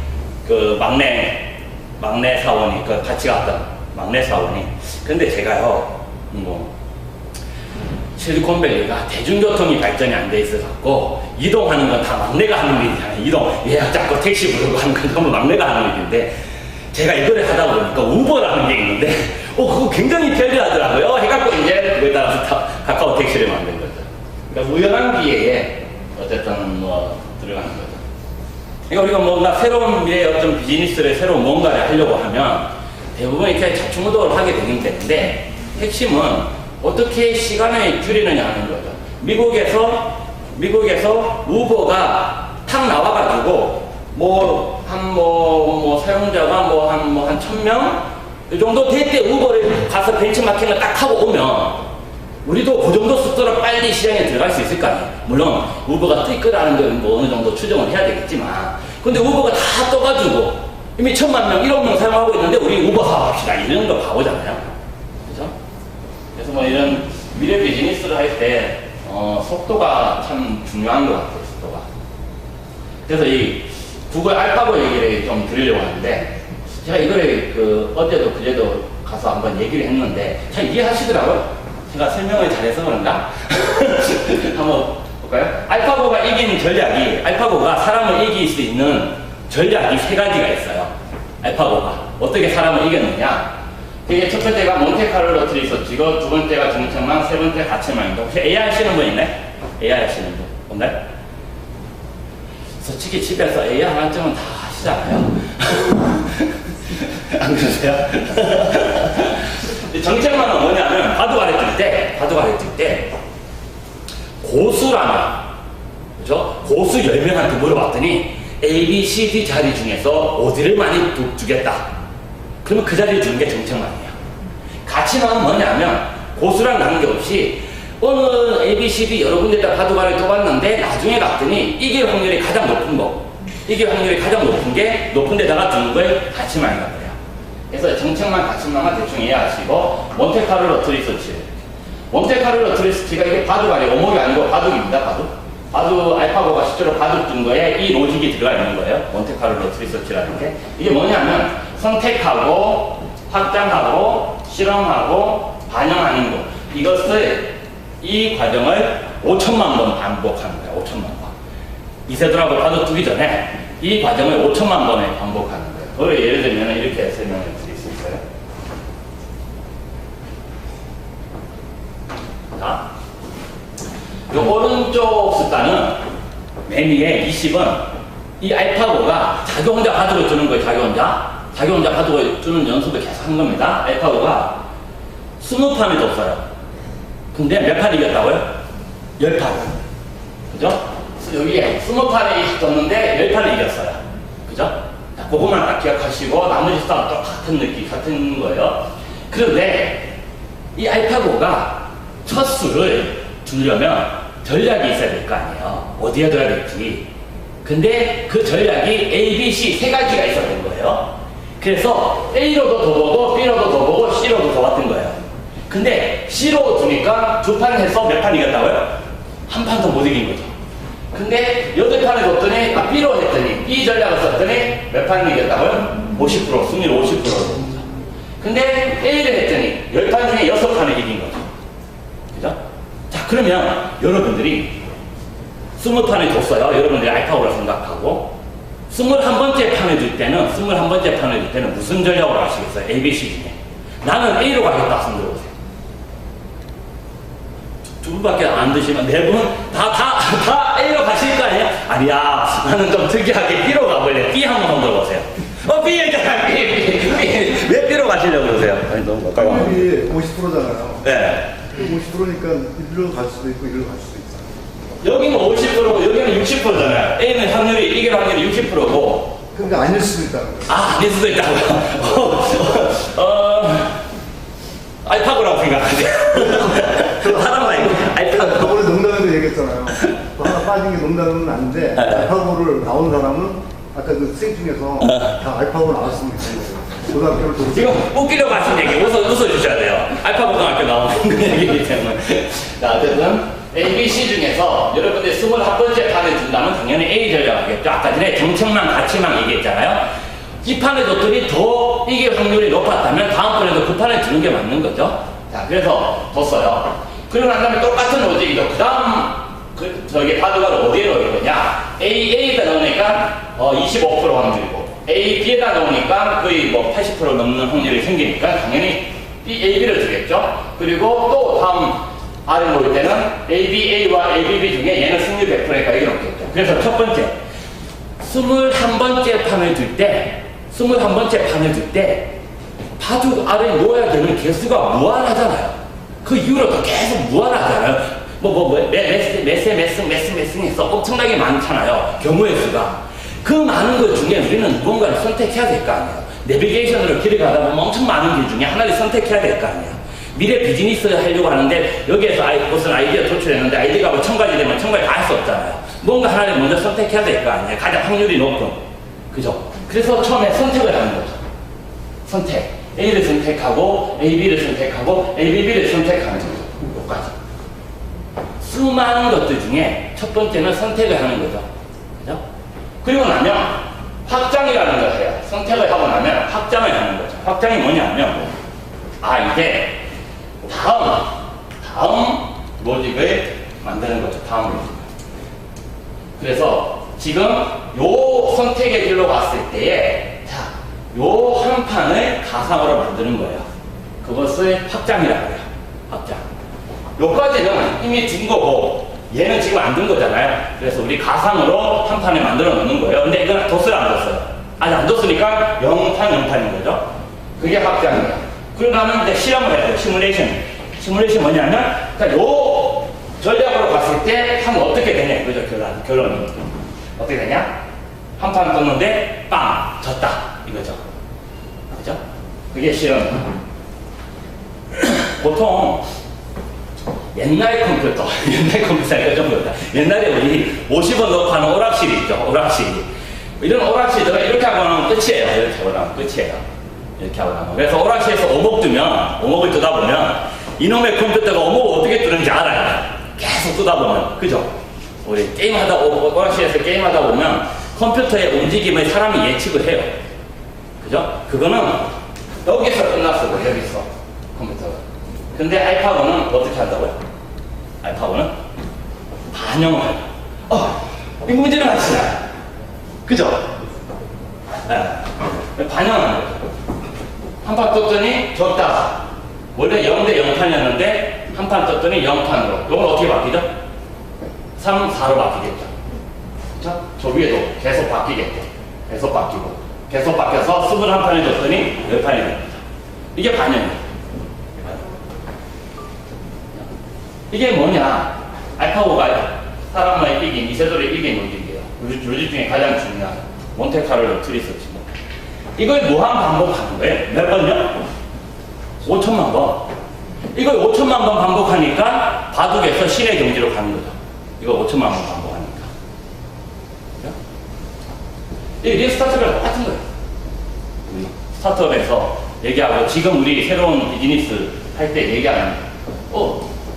S1: 그 막내 사원이 같이 갔던 막내 사원이 근데 제가요 실리콘밸리가 대중교통이 발전이 안 돼 있어 갖고 이동하는 건 다 막내가 하는 일이잖아요. 이동 예약 잡고 택시 부르고 하는 건 전부 막내가 하는 일인데 제가 이거를 하다 보니까 우버라는 게 있는데 그거 굉장히 편리하더라고요. 해갖고 이제 그거에 따라서 카카오 택시를 만든 거죠. 그러니까 우연한 기회에 어쨌든 들어가는 거죠. 그러니까 우리가 새로운 미래의 어떤 비즈니스를 새로운 뭔가를 하려고 하면 대부분 이렇게 좌충우돌을 하게 되는데 핵심은 어떻게 시간을 줄이느냐 하는 거죠. 미국에서 우버가 탁 나와가지고 사용자가 한 1000명 이 정도 될 때 우버를 가서 벤치마킹을 딱 하고 오면 우리도 그 정도 속도로 빨리 시장에 들어갈 수 있을 거 아니에요. 물론 우버가 뜰 거라는 건 어느 정도 추정을 해야 되겠지만 근데 우버가 다 떠가지고 이미 1000만 명, 1억 명 사용하고 있는데 우리 우버 사업합시다 이런 거 바보잖아요. 그죠? 그래서 이런 미래 비즈니스를 할 때 속도가 참 중요한 것 같아요. 속도가. 그래서 이 구글 알파고 얘기를 좀 드리려고 하는데 제가 이거를 어제도 그제도 가서 한번 얘기를 했는데 잘 이해하시더라고요. 제가 설명을 잘해서 그런가? 한번 볼까요? 알파고가 이기는 전략이 알파고가 사람을 이길 수 있는 전략이 3가지가 있어요. 알파고가 어떻게 사람을 이겼느냐? 이게 첫 번째가 몬테카를로 트리서치고 두 번째가 정책망, 세 번째 가치망인데 혹시 AI 하시는 분 있나요? AI 하시는 분 없나요? 솔직히 집에서 AI 하나쯤은 다 하시잖아요. 안 그러세요? 정책망은 뭐냐면 바둑알을 뜰 때 고수라면 그죠? 고수 10명한테 물어봤더니 A, B, C, D 자리 중에서 어디를 많이 주겠다. 그러면 그 자리를 주는 게 정책망이에요. 가치망은 뭐냐면 고수랑 관계없이 어느 A, B, C, D 여러 군데다 바둑알을 떠봤는데 나중에 갔더니 이길 확률이 가장 높은 거 이길 확률이 가장 높은 데다가 두는 걸 가치망이라고 해요. 그래서 정책망, 가치망은 대충 이해하시고 몬테카를로 트리서치가 이게 바둑알이 오목이 아니고 바둑입니다. 바둑 알파고가 실제로 바둑 둔 거에 이 로직이 들어가 있는 거예요. 몬테카를로 트리서치라는 게 이게 뭐냐면 선택하고 확장하고 실험하고 반영하는 거 이 과정을 5천만 번 반복하는 거예요. 5천만 번. 이세돌하고 바둑 두기 전에 이 과정을 5천만 번에 반복하는 거예요. 그걸 예를 들면 이렇게 설명을 드릴 수 있어요. 자, 이 오른쪽 숫자는 맨 위에 20은 이 알파고가 자기 혼자 바둑을 두는 거예요. 자기 혼자 바둑을 두는 연습을 계속 한 겁니다. 알파고가 20판을 뒀어요. 근데 몇 판 이겼다고요? 10판. 그죠? 여기에 20판을 뒀는데 10판을 이겼어요. 그죠? 자, 그것만 딱 기억하시고 나머지 싸움 똑같은 느낌, 같은 거예요. 그런데 이 알파고가 첫 수를 두려면 전략이 있어야 될 거 아니에요. 어디에 둬야 될지. 근데 그 전략이 A, B, C 세 가지가 있어야 되는 거예요. 그래서 A로도 더 보고 B로도 더 보고 C로도 더 봤던 거예요. 근데 C로 두니까 두 판 해서 몇 판 이겼다고요? 한 판도 못 이긴 거죠. 근데 8판을 뒀더니 B로 했더니 B 전략을 썼더니 몇 판 이겼다고요? 50% 승률 50%로 거죠. 근데 A를 했더니 10판 중에 6판을 이긴 거죠. 그죠? 자, 그러면 여러분들이 20판을 뒀어요. 여러분들이 알파고라 생각하고 21번째 판을 줄 때는 21번째 판을 줄 때는 무슨 전략으로 하시겠어요? A, B, C 중에 나는 A로 가겠다 손 들어보세요. 두 분밖에 안 드시면 네 분 다 A로 가실 거 아니에요? 아니야, 나는 좀 특이하게 B로 가볼래. B 한번 손 들어보세요. B 얘기하면 B 왜 B로 가시려고 그러세요? 아니 너무 가까워.
S2: 확률이 50%잖아요.
S1: 네.
S2: 50%니까 일로 갈 수도 있고 일로 갈 수도 있잖아요.
S1: 여기는 50%고 여기는 60%잖아요. A는 확률이 이길 확률이 60%고.
S2: 그러니까 아닐 수도 있다는 거예요.
S1: 아닐 수도 있다고요. 알파고라고 생각하세요. 사람만 알파고.
S2: 저번에 농담에도 얘기했잖아요. 또 하나 빠진 게 농담은 아닌데 알파고를 나온 사람은 아까 그 수행 중에서 다 알파고 나왔으면 좋겠어요. 고등학교를 졸업.
S1: 지금 웃기려고 하신 얘기 웃어주셔야 돼요. 알파고등학교 나오는 그 얘기이기 때문에. 자, 어쨌든 A, B, C 중에서 여러분들 21번째 판을 준다면 당연히 A 전략하겠죠. 아까 전에 정책만 가치만 얘기했잖아요. 이 판을 뒀더니 더 이길 확률이 높았다면 다음번에도 그 판을 주는 게 맞는 거죠. 자, 그래서 뒀어요. 그러고 난 다음에 똑같은 로직이죠. 그 다음 저기 바둑알을 어디에 넣을 거냐. A에다 넣으니까 25% 확률이고 A, B에다 넣으니까 거의 뭐 80% 넘는 확률이 생기니까 당연히 B, A, B를 주겠죠. 그리고 또 다음 R을 놓을 때는 A, B, A와 A, B, B 중에 얘는 승률 100%니까 여기 넣겠죠. 그래서 첫 번째 21번째 판을 줄 때 바둑 알을 놓아야 되는 개수가 무한하잖아요. 그 이후로도 계속 무한하잖아요. 매승해서 엄청나게 많잖아요. 경우의 수가. 그 많은 것 중에 우리는 무언가를 선택해야 될 거 아니에요. 내비게이션으로 길을 가다 보면 엄청 많은 길 중에 하나를 선택해야 될 거 아니에요. 미래 비즈니스 하려고 하는데 여기에서 무슨 아이디어 도출했는데 아이디어가 뭐 1000가지 되면 1000가지 다 할 수 없잖아요. 뭔가 하나를 먼저 선택해야 될 거 아니에요. 가장 확률이 높은. 그죠? 그래서 처음에 선택을 하는 거죠. 선택. A를 선택하고 A, B를 선택하고 A, B, B를 선택하는 거죠. 여기까지. 수많은 것들 중에 첫 번째는 선택을 하는 거죠. 그죠? 그리고 나면 확장이라는 걸 해요. 선택을 하고 나면 확장을 하는 거죠. 확장이 뭐냐면 이제 다음 로직을 만드는 거죠. 다음 로직. 그래서 지금 요 선택의 길로 갔을 때에 요 한 판을 가상으로 만드는 거예요. 그것을 확장이라고 해요. 확장. 요까지는 이미 준 거고 얘는 지금 안 준 거잖아요. 그래서 우리 가상으로 한 판을 만들어 놓는 거예요. 근데 이건 뒀어요, 안 뒀어요? 아직 안 뒀으니까 0판인 거죠. 그게 확장이에요. 그러고 나면 이제 실험을 해야 돼요. 시뮬레이션 뭐냐면 요 전략으로 갔을 때 하면 어떻게 되냐. 그죠? 결론이. 어떻게 되냐? 한 판 떴는데 빵! 졌다. 이거죠. 그죠? 그게 실험이에요. 보통 옛날 컴퓨터가 좀 그렇다. 옛날에 우리 50원 넣고 하는 오락실이 있죠. 오락실. 이런 오락실들은 이렇게 하고 나면 끝이에요. 이렇게 하고 나면 끝이에요. 이렇게 하고 나면. 그래서 오락실에서 오목을 뜨다 보면 이놈의 컴퓨터가 오목을 어떻게 뜨는지 알아요. 계속 뜨다 보면. 그죠? 우리 오락실에서 게임하다 보면 컴퓨터의 움직임을 사람이 예측을 해요. 그죠? 그거는 여기서 끝났어. 여기서 컴퓨터가. 근데 알파고는 어떻게 한다고요? 알파고는 반영을 해요. 이 문제는 아시나요? 그죠? 네. 반영하는 거죠. 한 판 떴더니 졌다. 원래 0대 0판이었는데 한 판 떴더니 0판으로. 이건 어떻게 바뀌죠? 3, 4로 바뀌겠죠. 그죠? 저 위에도 계속 바뀌겠죠. 계속 바뀌고. 계속 바뀌어서 21판을 줬더니 10판이 됩니다. 이게 반영이에요. 이게 뭐냐? 알파고가 사람을 이긴, 이세돌을 이긴 로직이에요. 로직 중에 가장 중요한 몬테카를로 트리서치. 이걸 무한 반복하는 거예요. 몇 번요? 5천만 번. 이걸 5천만 번 반복하니까 바둑에서 신의 경지로 가는 거죠. 이거 5천만 번 반복하니까. 이 리스타트가 똑같은 거예요. 우리 스타트업에서 얘기하고 지금 우리 새로운 비즈니스 할 때 얘기하는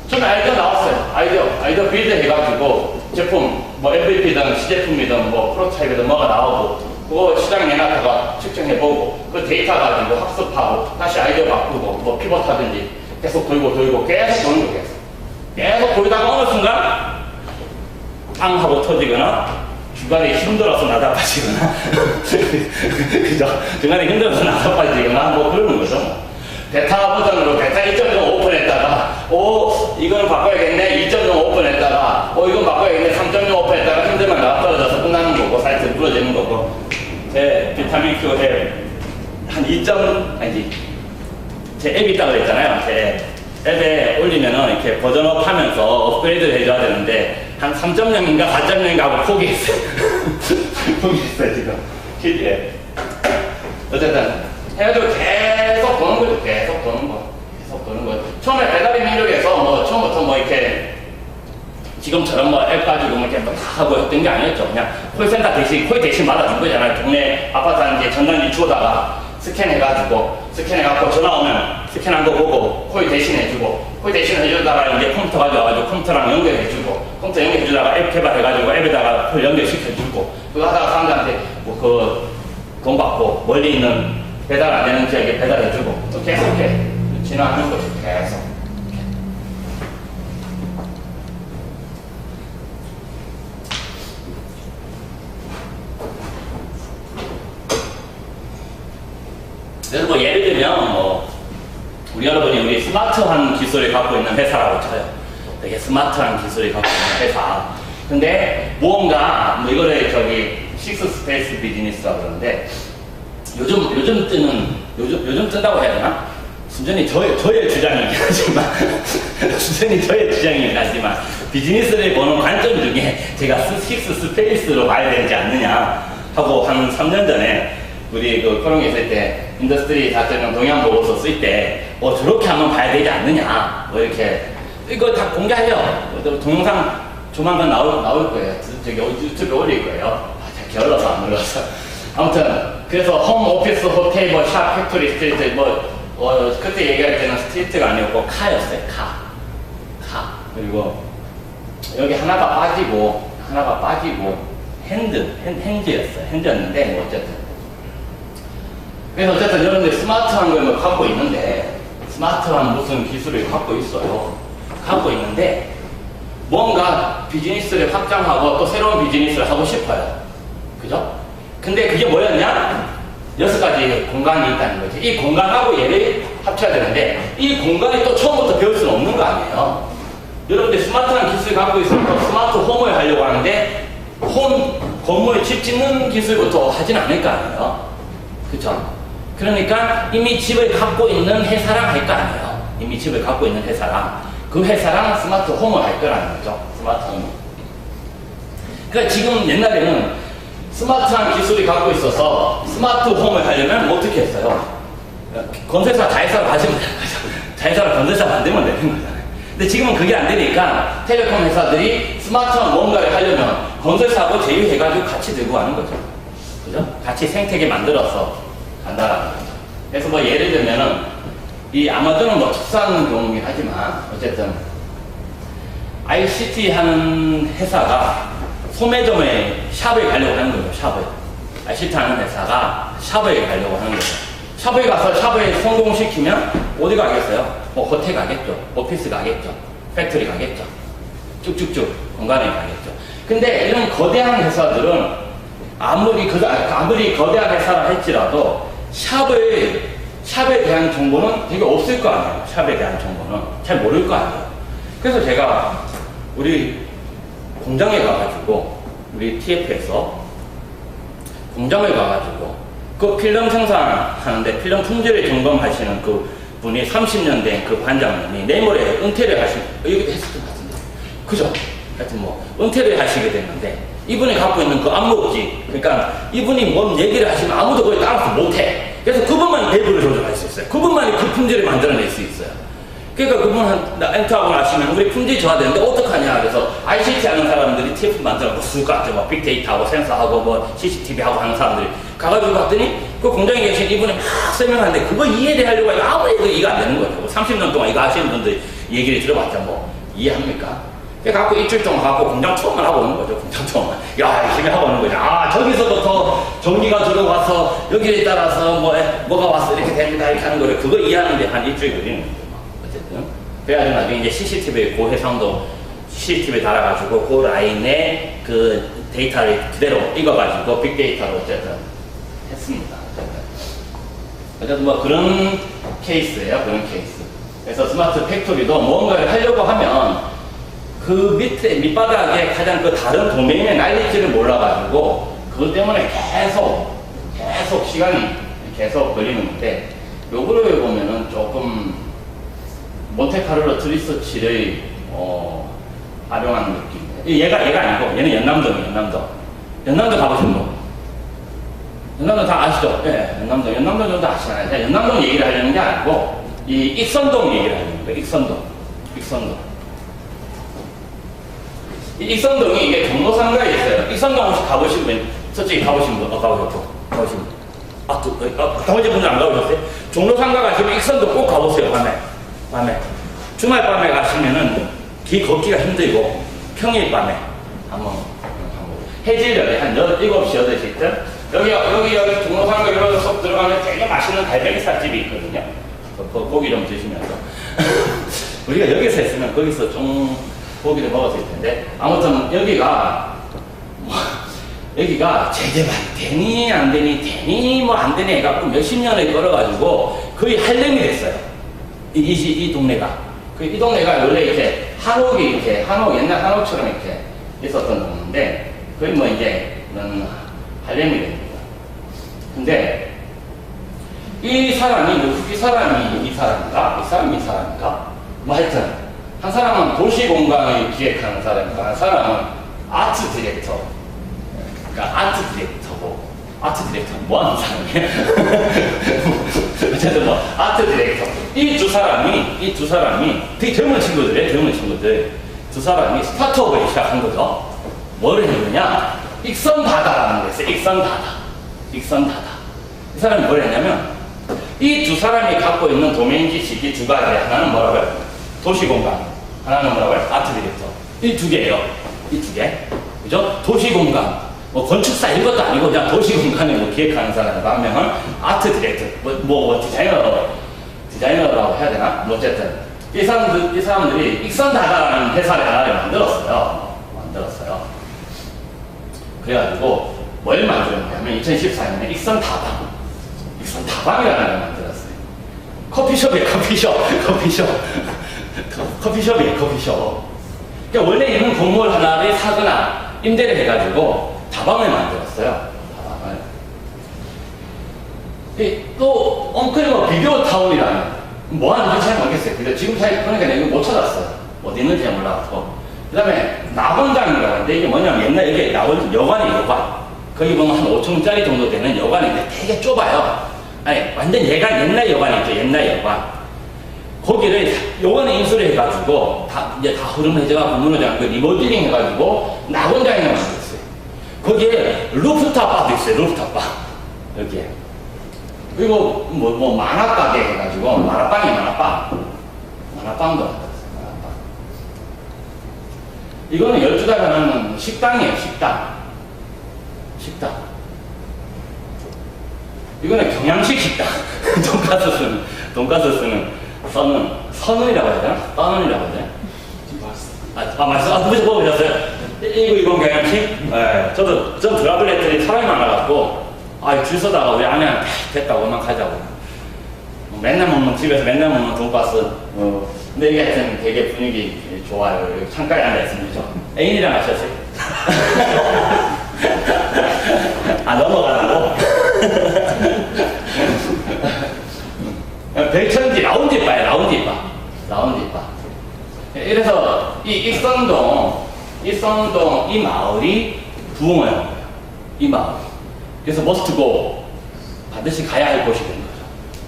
S1: 저는 아이디어 나왔어요. 아이디어 빌드 해가지고 제품 뭐 MVP든 시제품이든 뭐 프로토타입이든 뭐가 나오고 그거 시장에 내놨다가 측정해보고 그 데이터 가지고 학습하고 다시 아이디어 바꾸고 뭐 피벗하든지 계속 돌고 계속 도는 거예요. 계속 돌다가 어느 순간 빵 하고 터지거나 중간에 힘들어서 나다빠지거나 그죠? 중간에 힘들어서 나다빠지거나 뭐 그러는 거죠. 베타 버전으로 베타 2.0 오픈했다가 이건 바꿔야겠네 2.0 오픈했다가 이건 바꿔야겠네 3.0 오픈했다가 힘들면 나가 떨어져서 끝나는 거고 사이트 부러지는 거고 제 비타민 Q 앱한 2점 아니지 제 앱이 있다고 그랬잖아요. 제 앱에 올리면은 이렇게 버전업 하면서 업그레이드를 해줘야 되는데 한 3.0인가 4.0인가 하고 포기했어요. 포기했어요 지금 퀴즈에. 어쨌든 해가지고 계속 도는 거죠. 계속 도는 거. 처음에 배달의 민족에서 뭐 처음부터 뭐 이렇게 지금처럼 뭐 앱 가지고 뭐 이렇게 뭐 다 하고 했던 게 아니었죠. 그냥 콜센터 대신 콜 대신 받아준 거잖아요. 동네 아파트한테 전단지 주워다가 스캔해갖고 전화 오면 스캔한 거 보고 콜 대신 해주고 콜 대신 해주다가 이제 컴퓨터 가져와가지고 컴퓨터랑 연결해주고 컴퓨터 연결해주다가 앱 개발해가지고 앱에다가 콜 연결시켜주고 그거 하다가 사람들한테 뭐 그 돈 받고 멀리 있는 배달 안 되는 지역에 배달해주고 또 계속해 진화하는 거죠. 계속. 그래서 뭐 예를 들면 뭐 우리 여러분이 우리 스마트한 기술을 갖고 있는 회사라고 쳐요. 되게 스마트한 기술을 갖고 있는 회사. 근데 무언가 뭐 이거를 저기 식스 스페이스 비즈니스라고 그러는데 요즘 뜬다고 해야 되나? 순전히 저의 주장이긴 하지만 비즈니스를 보는 관점 중에 제가 식스 스페이스로 봐야 되지 않느냐 하고 한 3년 전에 우리 그 코롱에 있을 때 인더스트리 4.0 동향 보고서 쓸 때 저렇게 한번 봐야 되지 않느냐 뭐 이렇게 이거 다 공개해요. 동영상 조만간 나올 거예요. 저기 유튜브에 올릴 거예요. 잘 게을러서 안 눌러서. 아무튼 그래서 홈, 오피스, 호텔, 뭐 샵, 팩토리, 스트리트 그때 얘기할 때는 스트리트가 아니었고 카였어요. 카. 그리고 여기 하나가 빠지고 핸즈였는데 뭐 어쨌든 그래서 어쨌든 여러분들 스마트한 걸 뭐 갖고 있는데 스마트한 무슨 기술을 갖고 있는데 뭔가 비즈니스를 확장하고 또 새로운 비즈니스를 하고 싶어요. 그죠? 근데 그게 뭐였냐? 6가지 공간이 있다는 거지. 이 공간하고 얘를 합쳐야 되는데 이 공간이 또 처음부터 배울 수는 없는 거 아니에요. 여러분들 스마트한 기술 갖고 있어서 스마트 홈을 하려고 하는데 건물 집 짓는 기술부터 하진 않을 거 아니에요. 그쵸? 그러니까 이미 집을 갖고 있는 회사랑 할 거 아니에요. 이미 집을 갖고 있는 회사랑 그 회사랑 스마트 홈을 할 거라는 거죠. 스마트 홈. 그러니까 지금 옛날에는 스마트한 기술이 갖고 있어서 스마트 홈을 하려면 어떻게 했어요? 건설사 자회사로 가시면 되는 거죠. 자회사로 건설사 만들면 되는 거잖아요. 근데 지금은 그게 안 되니까 텔레콤 회사들이 스마트한 뭔가를 하려면 건설사하고 제휴해가지고 같이 들고 가는 거죠. 그죠? 같이 생태계 만들어서 간다라는 거죠. 그래서 뭐 예를 들면은 이 아마존은 뭐 특수한 경우긴 하지만 어쨌든 ICT 하는 회사가 소매점에 샵을 가려고 하는 거죠. 샵을. ICT 하는 회사가 샵을 가려고 하는 거죠. 샵을 가서 샵을 성공시키면 어디 가겠어요? 뭐 호텔 가겠죠. 오피스 가겠죠. 팩토리 가겠죠. 쭉쭉쭉 공간에 가겠죠. 근데 이런 거대한 회사들은 아무리 거대한 회사라 할지라도 샵에 대한 정보는 되게 없을 거 아니에요. 샵에 대한 정보는 잘 모를 거 아니에요. 그래서 제가 우리 공장에 가가지고 우리 TF에서 공장에 가가지고 그 필름 생산하는데 필름 품질을 점검하시는 그 분이 30년 된 그 관장님이 내일 모레 은퇴를 여기도 했을 것 같은데 그죠? 하여튼 뭐 은퇴를 하시게 됐는데 이분이 갖고 있는 그 안목지 그러니까 이분이 뭔 얘기를 하시면 아무도 그걸 따라서 못해. 그래서 그분만이 밸브를 조절할 수 있어요. 그분만이 그 품질을 만들어낼 수 있어요. 그러니까 그분은 엔터하고 나시면 우리 품질이 좋아되는데 어떡하냐. 그래서 ICT 하는 사람들이 TF 만들어갖고 쑥 갔죠. 뭐 빅데이터하고 센서하고 뭐 CCTV하고 하는 사람들이 가가지고 봤더니 그 공장에 계신 이분이 막 설명하는데 그거 이해하려고 해도 아무리 해도 이해가 안 되는 거죠. 30년 동안 이거 하시는 분들 얘기를 들어봤자 뭐 이해합니까? 그래서 갖고 일주일 동안 갖고 공장 투어만 하고 오는 거죠. 공장 투어만. 야, 열심히 하고 오는 거죠. 아, 저기서부터 전기가 들어와서 여기에 따라서 뭐가 왔어 이렇게 됩니다. 이렇게 하는 거를 그거 이해하는데 한 일주일 걸리는 거죠. 어쨌든. 그래가지고 나중에 이제 CCTV 고해상도 CCTV 달아가지고 그 라인에 그 데이터를 그대로 읽어가지고 빅데이터로 어쨌든 했습니다. 어쨌든 뭐 그런 케이스예요. 그런 케이스. 그래서 스마트 팩토리도 뭔가를 하려고 하면 그 밑바닥에 가장 그 다른 도메인의 난리지를 몰라가지고 그것 때문에 계속 시간이 계속 걸리는 건데 요거를 보면은 조금 몬테카를로 트리서치를 활용하는 느낌. 얘가 아니고 얘는 연남동 가보신 분? 연남동 다 아시죠? 예, 연남동 정도 아시잖아요. 연남동 얘기를 하려는 게 아니고 이 익선동 얘기를 하려는 거예요. 익선동. 이 익선동이 이게 경로상가에 있어요. 익선동 혹시 가보신 분, 저쪽에 가보신 분, 가보신 분. 가보신 분들 안 가보셨어요? 종로상가 가시면 익선동 꼭 가보세요, 밤에. 주말 밤에 가시면은 길 걷기가 힘들고, 평일 밤에 한번 해질녘에 한 7시, 8시쯤 여기 종로상가 이렇게 쏙 들어가면 되게 맛있는 갈매기살집이 있거든요. 고기 좀 드시면서. 우리가 여기서 했으면 거기서 좀 고기를 먹었을 텐데 아무튼 여기가 재개발이 되니 안 되니 뭐 안 되니 해갖고 몇십 년을 걸어가지고 거의 할렘이 됐어요. 이 동네가. 이 동네가 원래 이렇게 옛날 한옥처럼 이렇게 있었던 동네인데 거의 뭐 이제 할렘이 됩니다. 근데 이 사람인가? 뭐 하여튼 한 사람은 도시공간을 기획하는 사람이고 한 사람은 아트 디렉터. 그러니까 아트 디렉터 뭐 하는 사람이에요? 어쨌든 뭐 아트 디렉터. 이 두 사람이 되게 젊은 친구들. 두 사람이 스타트업을 시작한 거죠. 뭐를 했느냐? 익선다다라는 거 있어요. 익선다다. 이 사람이 뭘 했냐면 이 두 사람이 갖고 있는 도메인 지식이 두 가지. 하나는 뭐라고 해요? 도시공간. 하나는 뭐라고 해요? 아트 디렉터. 이 두 개예요. 그죠? 도시공간. 뭐 건축사 이런 것도 아니고 그냥 도시공간을 뭐 기획하는 사람이고 한 명은 아트 디렉터. 디자이너라고 해야 되나? 뭐 어쨌든. 이 사람들이 익선다다라는 회사를 하나를 만들었어요. 그래가지고 뭘 만들었냐면 2014년에 익선다방이라는 걸 만들었어요. 커피숍이에요. 그러니까 원래 있는 건물 하나를 사거나 임대를 해가지고 다방을 만들었어요. 또 그리고 비디오 타운이라는 뭐 하는지 잘 모르겠어요. 근데 지금 그러니까 내가 못 찾았어요. 어디 있는지 몰라가지고. 그 다음에 낙원장이라고 하는데 이게 뭐냐면 옛날 이게 여관. 거기 보면 한 5층짜리 정도 되는 여관인데 되게 좁아요. 아니 완전 옛날 여관 있죠. 옛날 여관. 거기를 요번에 인수를 해가지고 이제 다 흐름해져가지고 무너져가지고 리모델링 해가지고 낙원장을 만들었어요. 거기에 루프탑바도 있어요. 루프탑바 여기에. 그리고 뭐 만화가게 해가지고 만화방도 만들었어요. 이거는 12달 하는 식당이에요. 식당. 이거는 경양식 식당. 돈가스 쓰는 선은이라고 해야 되나? 떠는이라고 해야 되나? 맛있어. 먹어보셨어요? 이거 경양식? 네. 전 드랍을 했더니 사람이 많아갖고, 줄 서다가 우리 아내한테 됐다고 그만 가자고. 집에서 맨날 먹는 돈가스. 근데 이게 하여튼 되게 분위기 좋아요. 창가에 앉아있습니다. 애인이랑 하셨어요? 넘어가라고? 백천지 라운지바예요. 라운지바. 이래서 이 익선동 이 마을이 부흥을 한 거예요. 이 마을. 그래서 머스트 고 반드시 가야 할 곳이 된 거예요.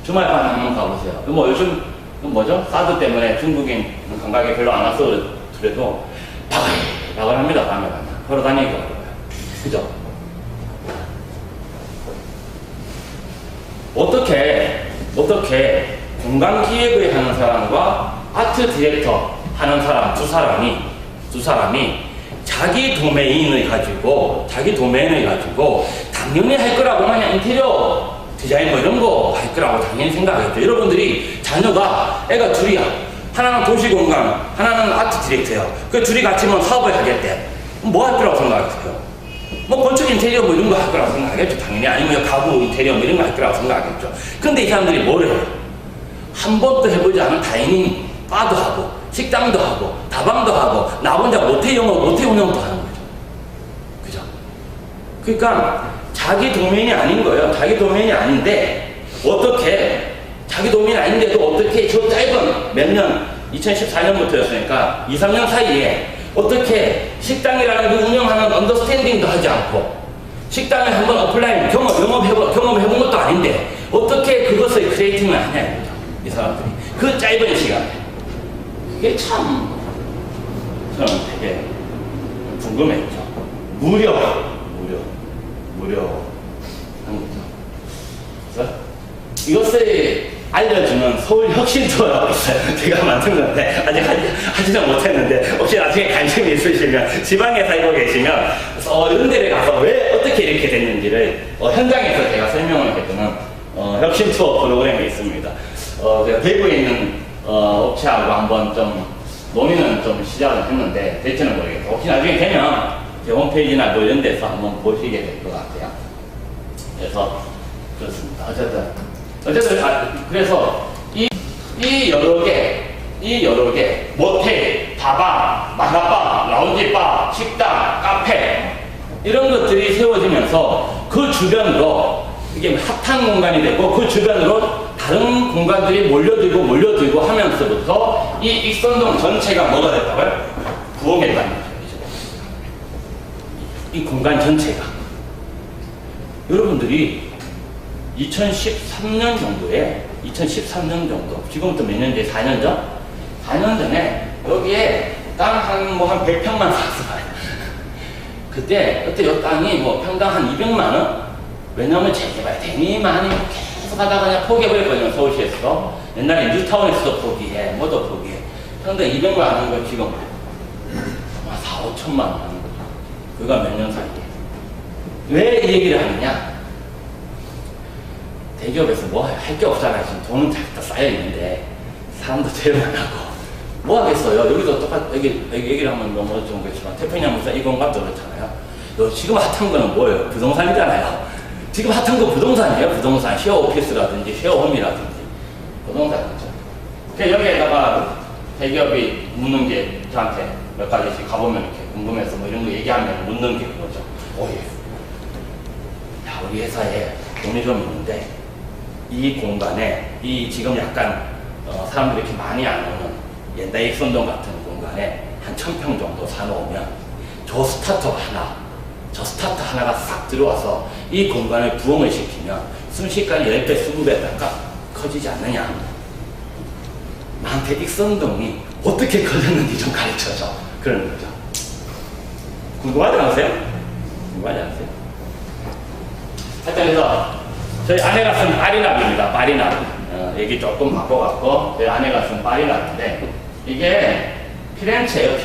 S1: 주말반 한번 가보세요. 뭐 요즘 뭐죠? 사드 때문에 중국인 관광객 별로 안 와서 그래도 바글바글합니다. 밤에 가면 걸어 다니기가 어려워요. 그죠? 어떻게 공간기획을 하는 사람과 아트 디렉터 하는 사람 두 사람이 자기 도메인을 가지고 당연히 할 거라고 그냥 인테리어 디자인 뭐 이런 거 할 거라고 당연히 생각하겠죠. 여러분들이 애가 둘이야. 하나는 도시공간, 하나는 아트 디렉터야. 그 둘이 같이 뭐 사업을 하겠대. 뭐 할 거라고 생각하세요? 뭐 건축 인테리어 뭐 이런 거 할 거라고 생각하겠죠. 당연히. 아니면 가구 인테리어 뭐 이런 거 할 거라고 생각하겠죠. 근데 이 사람들이 뭘 해요? 한 번도 해보지 않은 다이닝 바도 하고 식당도 하고 다방도 하고 나 혼자 모텔 운영도 하는 거죠. 그죠? 그러니까 자기 도메인이 아닌 거예요. 자기 도메인이 아닌데 자기 도메인이 아닌데도 어떻게 저 짧은 몇 년 2014년부터였으니까 2, 3년 사이에 어떻게 식당이라는 그 운영하는 언더스탠딩도 하지 않고 식당을 한번 오프라인 경험해본 것도 아닌데 어떻게 그것을 크리에이팅을 하냐 이거죠. 이 사람들이 그 짧은 시간에 그게 참 저는 되게 궁금했죠. 무료 하는 거죠. 그래서 이것을 알려주는 서울 혁신 투어라고 있어요. 제가 만든 건데 아직 하지는 못했는데 혹시 나중에 관심이 있으시면 지방에 살고 계시면 이런 데를 가서 왜 어떻게 이렇게 됐는지를 현장에서 제가 설명을 해주는 혁신 투어 프로그램이 있습니다. 제가 대구에 있는 업체하고 한번 좀 논의는 좀 시작을 했는데 될지는 모르겠고 혹시 나중에 되면 제 홈페이지나 뭐 이런 데서 한번 보시게 될 것 같아요. 그래서 그렇습니다. 어쨌든 그래서 이 여러 개 모텔, 다방, 만화바, 라운지바, 식당, 카페 이런 것들이 세워지면서 그 주변으로 이게 핫한 공간이 되고 그 주변으로 다른 공간들이 몰려들고 하면서부터 이 익선동 전체가 뭐가 됐다고요? 부흥했다는 거죠. 이 공간 전체가 여러분들이 2013년 정도 지금부터 몇 년 전에 4년 전? 4년 전에 여기에 땅 한 100평만 샀어요. 그때 이 땅이 뭐 평당 한 200만 원? 왜냐면 재개발 되니 많이 계속 하다가 그냥 포기해버렸거든요. 서울시에서 옛날에 뉴타운에서도 포기해 뭐도 포기해 평당 200만 원 하는 거 지금 4, 5천만 원 하는 거죠. 그가 몇 년 사이에 왜 이 얘기를 하느냐? 대기업에서 뭐 할 게 없잖아요. 지금 돈은 다 쌓여있는데 사람도 제일 많고 뭐 하겠어요. 여기도 얘기를 하면 너무 좀 그렇지만 태평양무사 이 공간도 그렇잖아요. 지금 핫한 거는 뭐예요? 부동산이잖아요. 지금 핫한 거 부동산이에요. 부동산 쉐어오피스라든지 쉐어홈이라든지 부동산이죠. 여기에다가 대기업이 묻는 게 저한테 몇 가지씩 가보면 이렇게 궁금해서 뭐 이런 거 얘기하면 묻는 게 그거죠. 야, 우리 회사에 돈이 좀 있는데 이 공간에 이 지금 약간 사람들이 이렇게 많이 안 오는 옛날 익선동 같은 공간에 한 1000평 정도 사놓으면 저 스타트업 하나가 싹 들어와서 이 공간을 부흥을 시키면 순식간에 10배, 20배가 커지지 않느냐. 나한테 익선동이 어떻게 커졌는지 좀 가르쳐줘. 그런 거죠. 궁금하지 않으세요? 하여튼 그래서 저희 아내가 쓴 파리납입니다. 파리납. 얘기 조금 바꿔갖고 저희 아내가 쓴 파리납인데 이게 피렌체예요.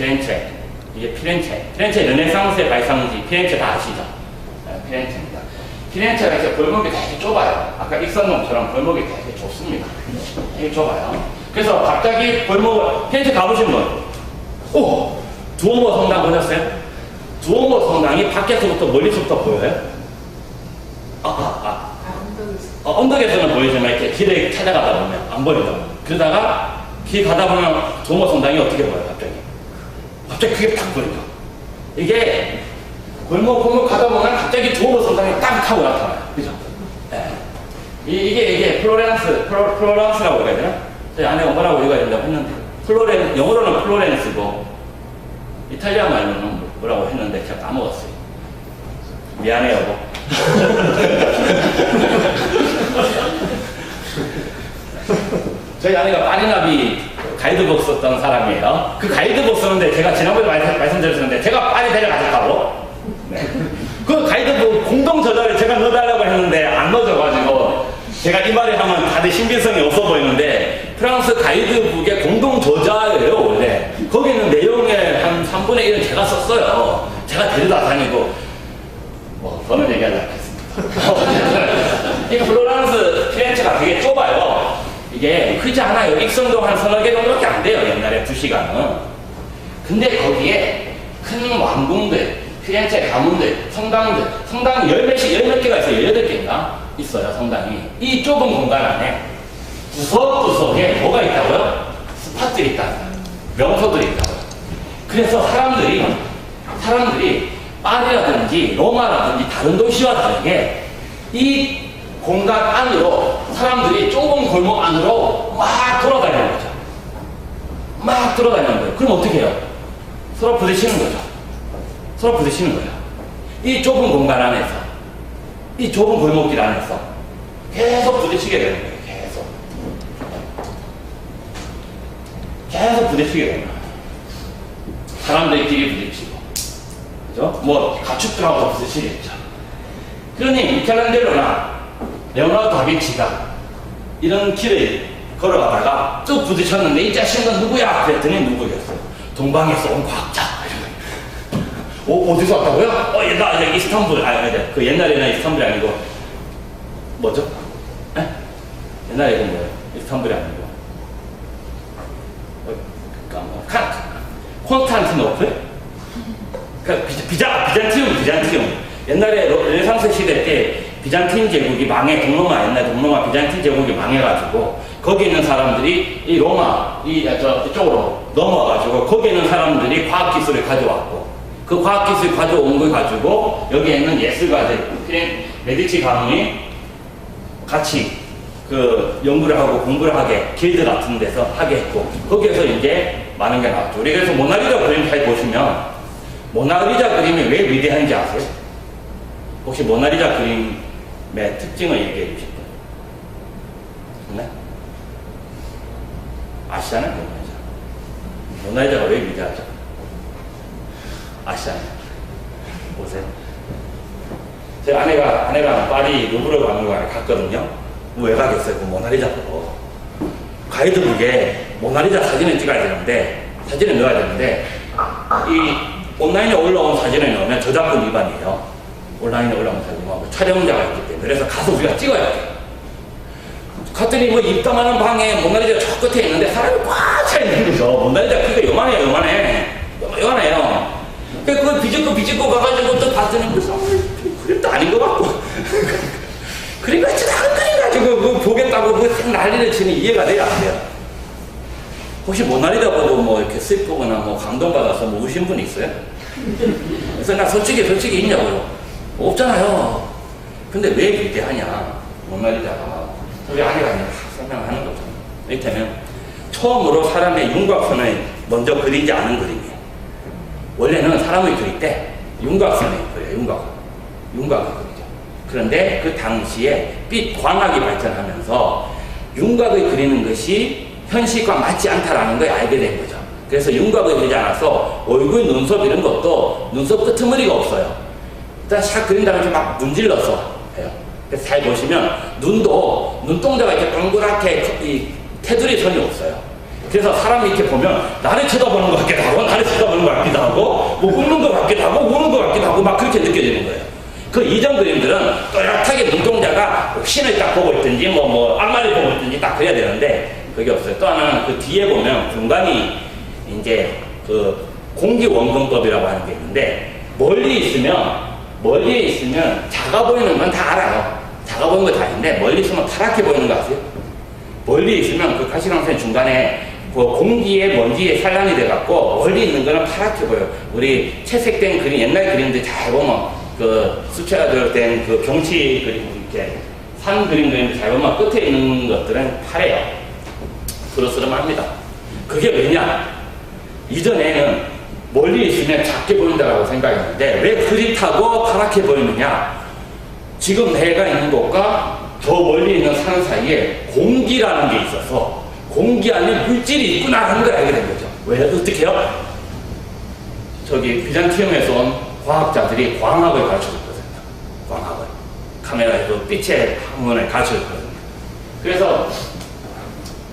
S1: 이게 피렌체 르네상스의 발상지. 피렌체 다 아시죠? 피렌체입니다. 피렌체가 이제 골목이 되게 좁아요. 아까 익선동처럼 골목이 되게 좁습니다. 되게 좁아요. 그래서 갑자기 피렌체 가보신 분? 두오모 성당 보셨어요? 두오모 성당이 밖에서부터 멀리서부터 보여요? 언덕에서는 보이지만 이렇게 길에 찾아가다 보면 안 보인다고. 그러다가 길 가다 보면 두오모 성당이 어떻게 보여요? 갑자기 그게 딱 보여요. 이게 골목 가다 보면 갑자기 두오모 성당이 딱 하고 나타나요. 그죠? 네. 이게 플로렌스라고 해야 되나? 저희 아내가 뭐라고 읽어야 된다고 했는데 영어로는 플로렌스고 이탈리아 말로는 뭐라고 했는데 제가 까먹었어요. 미안해요. 저희 아내가 파리나비 가이드북 썼던 사람이에요. 그 가이드북 쓰는데 제가 지난번에 말씀드렸는데 제가 파리 데려가셨다고. 네. 그 가이드북 공동 저자를 제가 넣어달라고 했는데 안 넣어줘가지고 제가 이 말을 하면 다들 신빙성이 없어 보이는데 프랑스 가이드북의 공동 저자예요 원래. 거기는 내용의 한 3분의 1은 제가 썼어요. 제가 데려다 다니고 뭐 저는 얘기하지 않겠습니다. 이 플로란스 피렌체가 되게 좁아요. 이게 크지 않아요. 익선도 한 서너 개 정도밖에 안 돼요. 옛날에 2시간은. 근데 거기에 큰 왕궁들, 피렌체 가문들, 성당이 열몇 개가 있어요. 18개인가 있어요. 성당이. 이 좁은 공간 안에 구석구석에 뭐가 있다고요? 스팟들이 있다고요. 명소들이 있다고요. 그래서 사람들이 파리라든지 로마라든지 다른 도시와 다르게 이 공간 안으로 사람들이 좁은 골목 안으로 막 돌아다니는 거죠. 막 돌아다니는 거예요. 그럼 어떻게 해요? 서로 부딪히는 거죠. 서로 부딪히는 거예요. 이 좁은 공간 안에서, 이 좁은 골목길 안에서 계속 부딪히게 되는 거예요. 계속 부딪히게 되는 거예요. 사람들끼리 부딪히고, 그죠? 뭐 가축들하고 부딪히겠죠. 그러니 미켈란젤로나 레오나르도 다빈치가 이런 길을 걸어가다가 쭉 부딪혔는데 이 자식은 누구야? 그랬더니 누구였어요? 동방에서 온 과학자. 어디서 왔다고요? 나 이스탄불. 그 옛날에는 이스탄불이 아니고 뭐죠? 에? 옛날에 이건 뭐예요? 이스탄불이 아니고 콘스탄티노플? 비잔티움. 옛날에 르네상스 시대 때 비잔틴 제국이 옛날 동로마 비잔틴 제국이 망해가지고 거기 있는 사람들이 이 로마 이쪽으로 넘어와가지고 거기 있는 사람들이 과학기술을 가져왔고 그 과학기술 가져온 걸 가지고 여기에 있는 예술가들 메디치 가문이 같이 그 연구를 하고 공부를 하게 길드 같은 데서 하게 했고 거기에서 이제 많은 게 나왔죠. 우리 그래서 모나리자 그림 잘 보시면 모나리자 그림이 왜 위대한지 아세요? 혹시 모나리자 그림의 특징을 얘기해 주실 거예요? 네? 아시잖아요, 모나리자가 왜 위대하죠? 아시잖아요. 보세요. 제 아내가 파리 루브르 박물관에 갔거든요. 왜 가겠어요? 그 모나리자 보고. 가이드북에 모나리자 사진을 찍어야 되는데, 사진을 넣어야 되는데, 이 온라인에 올라온 사진을 넣으면 저작권 위반이에요. 온라인에 올라온 사진하고 촬영자가 있기 때문에. 그래서 가서 우리가 찍어야 돼요. 갔더니 뭐 입담하는 방에 모나리자가 저 끝에 있는데 사람이 꽉 차 있는 거죠. 모나리자 키가 요만해요. 그걸 비집고 가가지고 또 봤더니 그림도 아닌 것 같고. 그러니까 작은 그림 가지고 그거 보겠다고 그 난리를 치니 이해가 돼야 안 돼요. 혹시 모나리자 보고 뭐 이렇게 슬프거나 뭐 감동받아서 뭐 우신 분 있어요? 그래서 나 솔직히 있냐고요? 없잖아요. 근데 왜 위대하냐? 모나리자가. 우리 아내가 이제 설명하는 거죠. 이를테면 처음으로 사람의 윤곽선을 먼저 그리지 않은 그림이에요. 원래는 사람을 그릴 때 윤곽선을 그려요. 윤곽을 그리죠. 그런데 그 당시에 빛 광학이 발전하면서 윤곽을 그리는 것이 현실과 맞지 않다라는 걸 알게 된 거죠. 그래서 윤곽을 그리지 않아서 얼굴, 눈썹 이런 것도 눈썹 끄트머리가 없어요. 일단 샥 그린 다음에 막 문질러서 해요. 그래서 잘 보시면 눈도 눈동자가 이렇게 동그랗게 이 테두리 선이 없어요. 그래서 사람이 이렇게 보면 나를 쳐다보는 것 같기도 하고 나를 쳐다보는 것 같기도 하고 뭐 웃는 것 같기도 하고 우는 것 같기도 하고 막 그렇게 느껴지는 거예요. 그 이전 그림들은 또렷하게 눈동자가 신을 딱 보고 있든지 뭐 앞말을 보고 있든지 딱 그래야 되는데 그게 없어요. 또 하나는 그 뒤에 보면 중간이 이제 그 공기원근법이라고 하는 게 있는데 멀리 있으면 작아 보이는 건 다 알아요. 작아 보이는 거 다 있는데 멀리 있으면 파랗게 보이는 거 아세요? 멀리 있으면 그 가시광선 중간에 그 공기에 먼지에 산란이 돼갖고 멀리 있는 거는 파랗게 보여요. 우리 채색된 그림, 옛날 그림들 잘 보면 그 수채화로 된 그 경치 그림, 이렇게 산 그림들 잘 보면 끝에 있는 것들은 파래요. 그렇스름합니다. 그게 왜냐? 이전에는 멀리 있으면 작게 보인다고 생각했는데 왜 흐릿하고 파랗게 보이느냐? 지금 해가 있는 곳과 저 멀리 있는 산 사이에 공기라는 게 있어서 공기 안에 물질이 있구나라는 걸 알게 된 거죠. 왜? 어떻게 해요? 저기 비잔티움에서 온 과학자들이 광학을 가르쳐줬거든요. 광학을. 카메라에도 빛의 학문을 가르쳐줬거든요. 그래서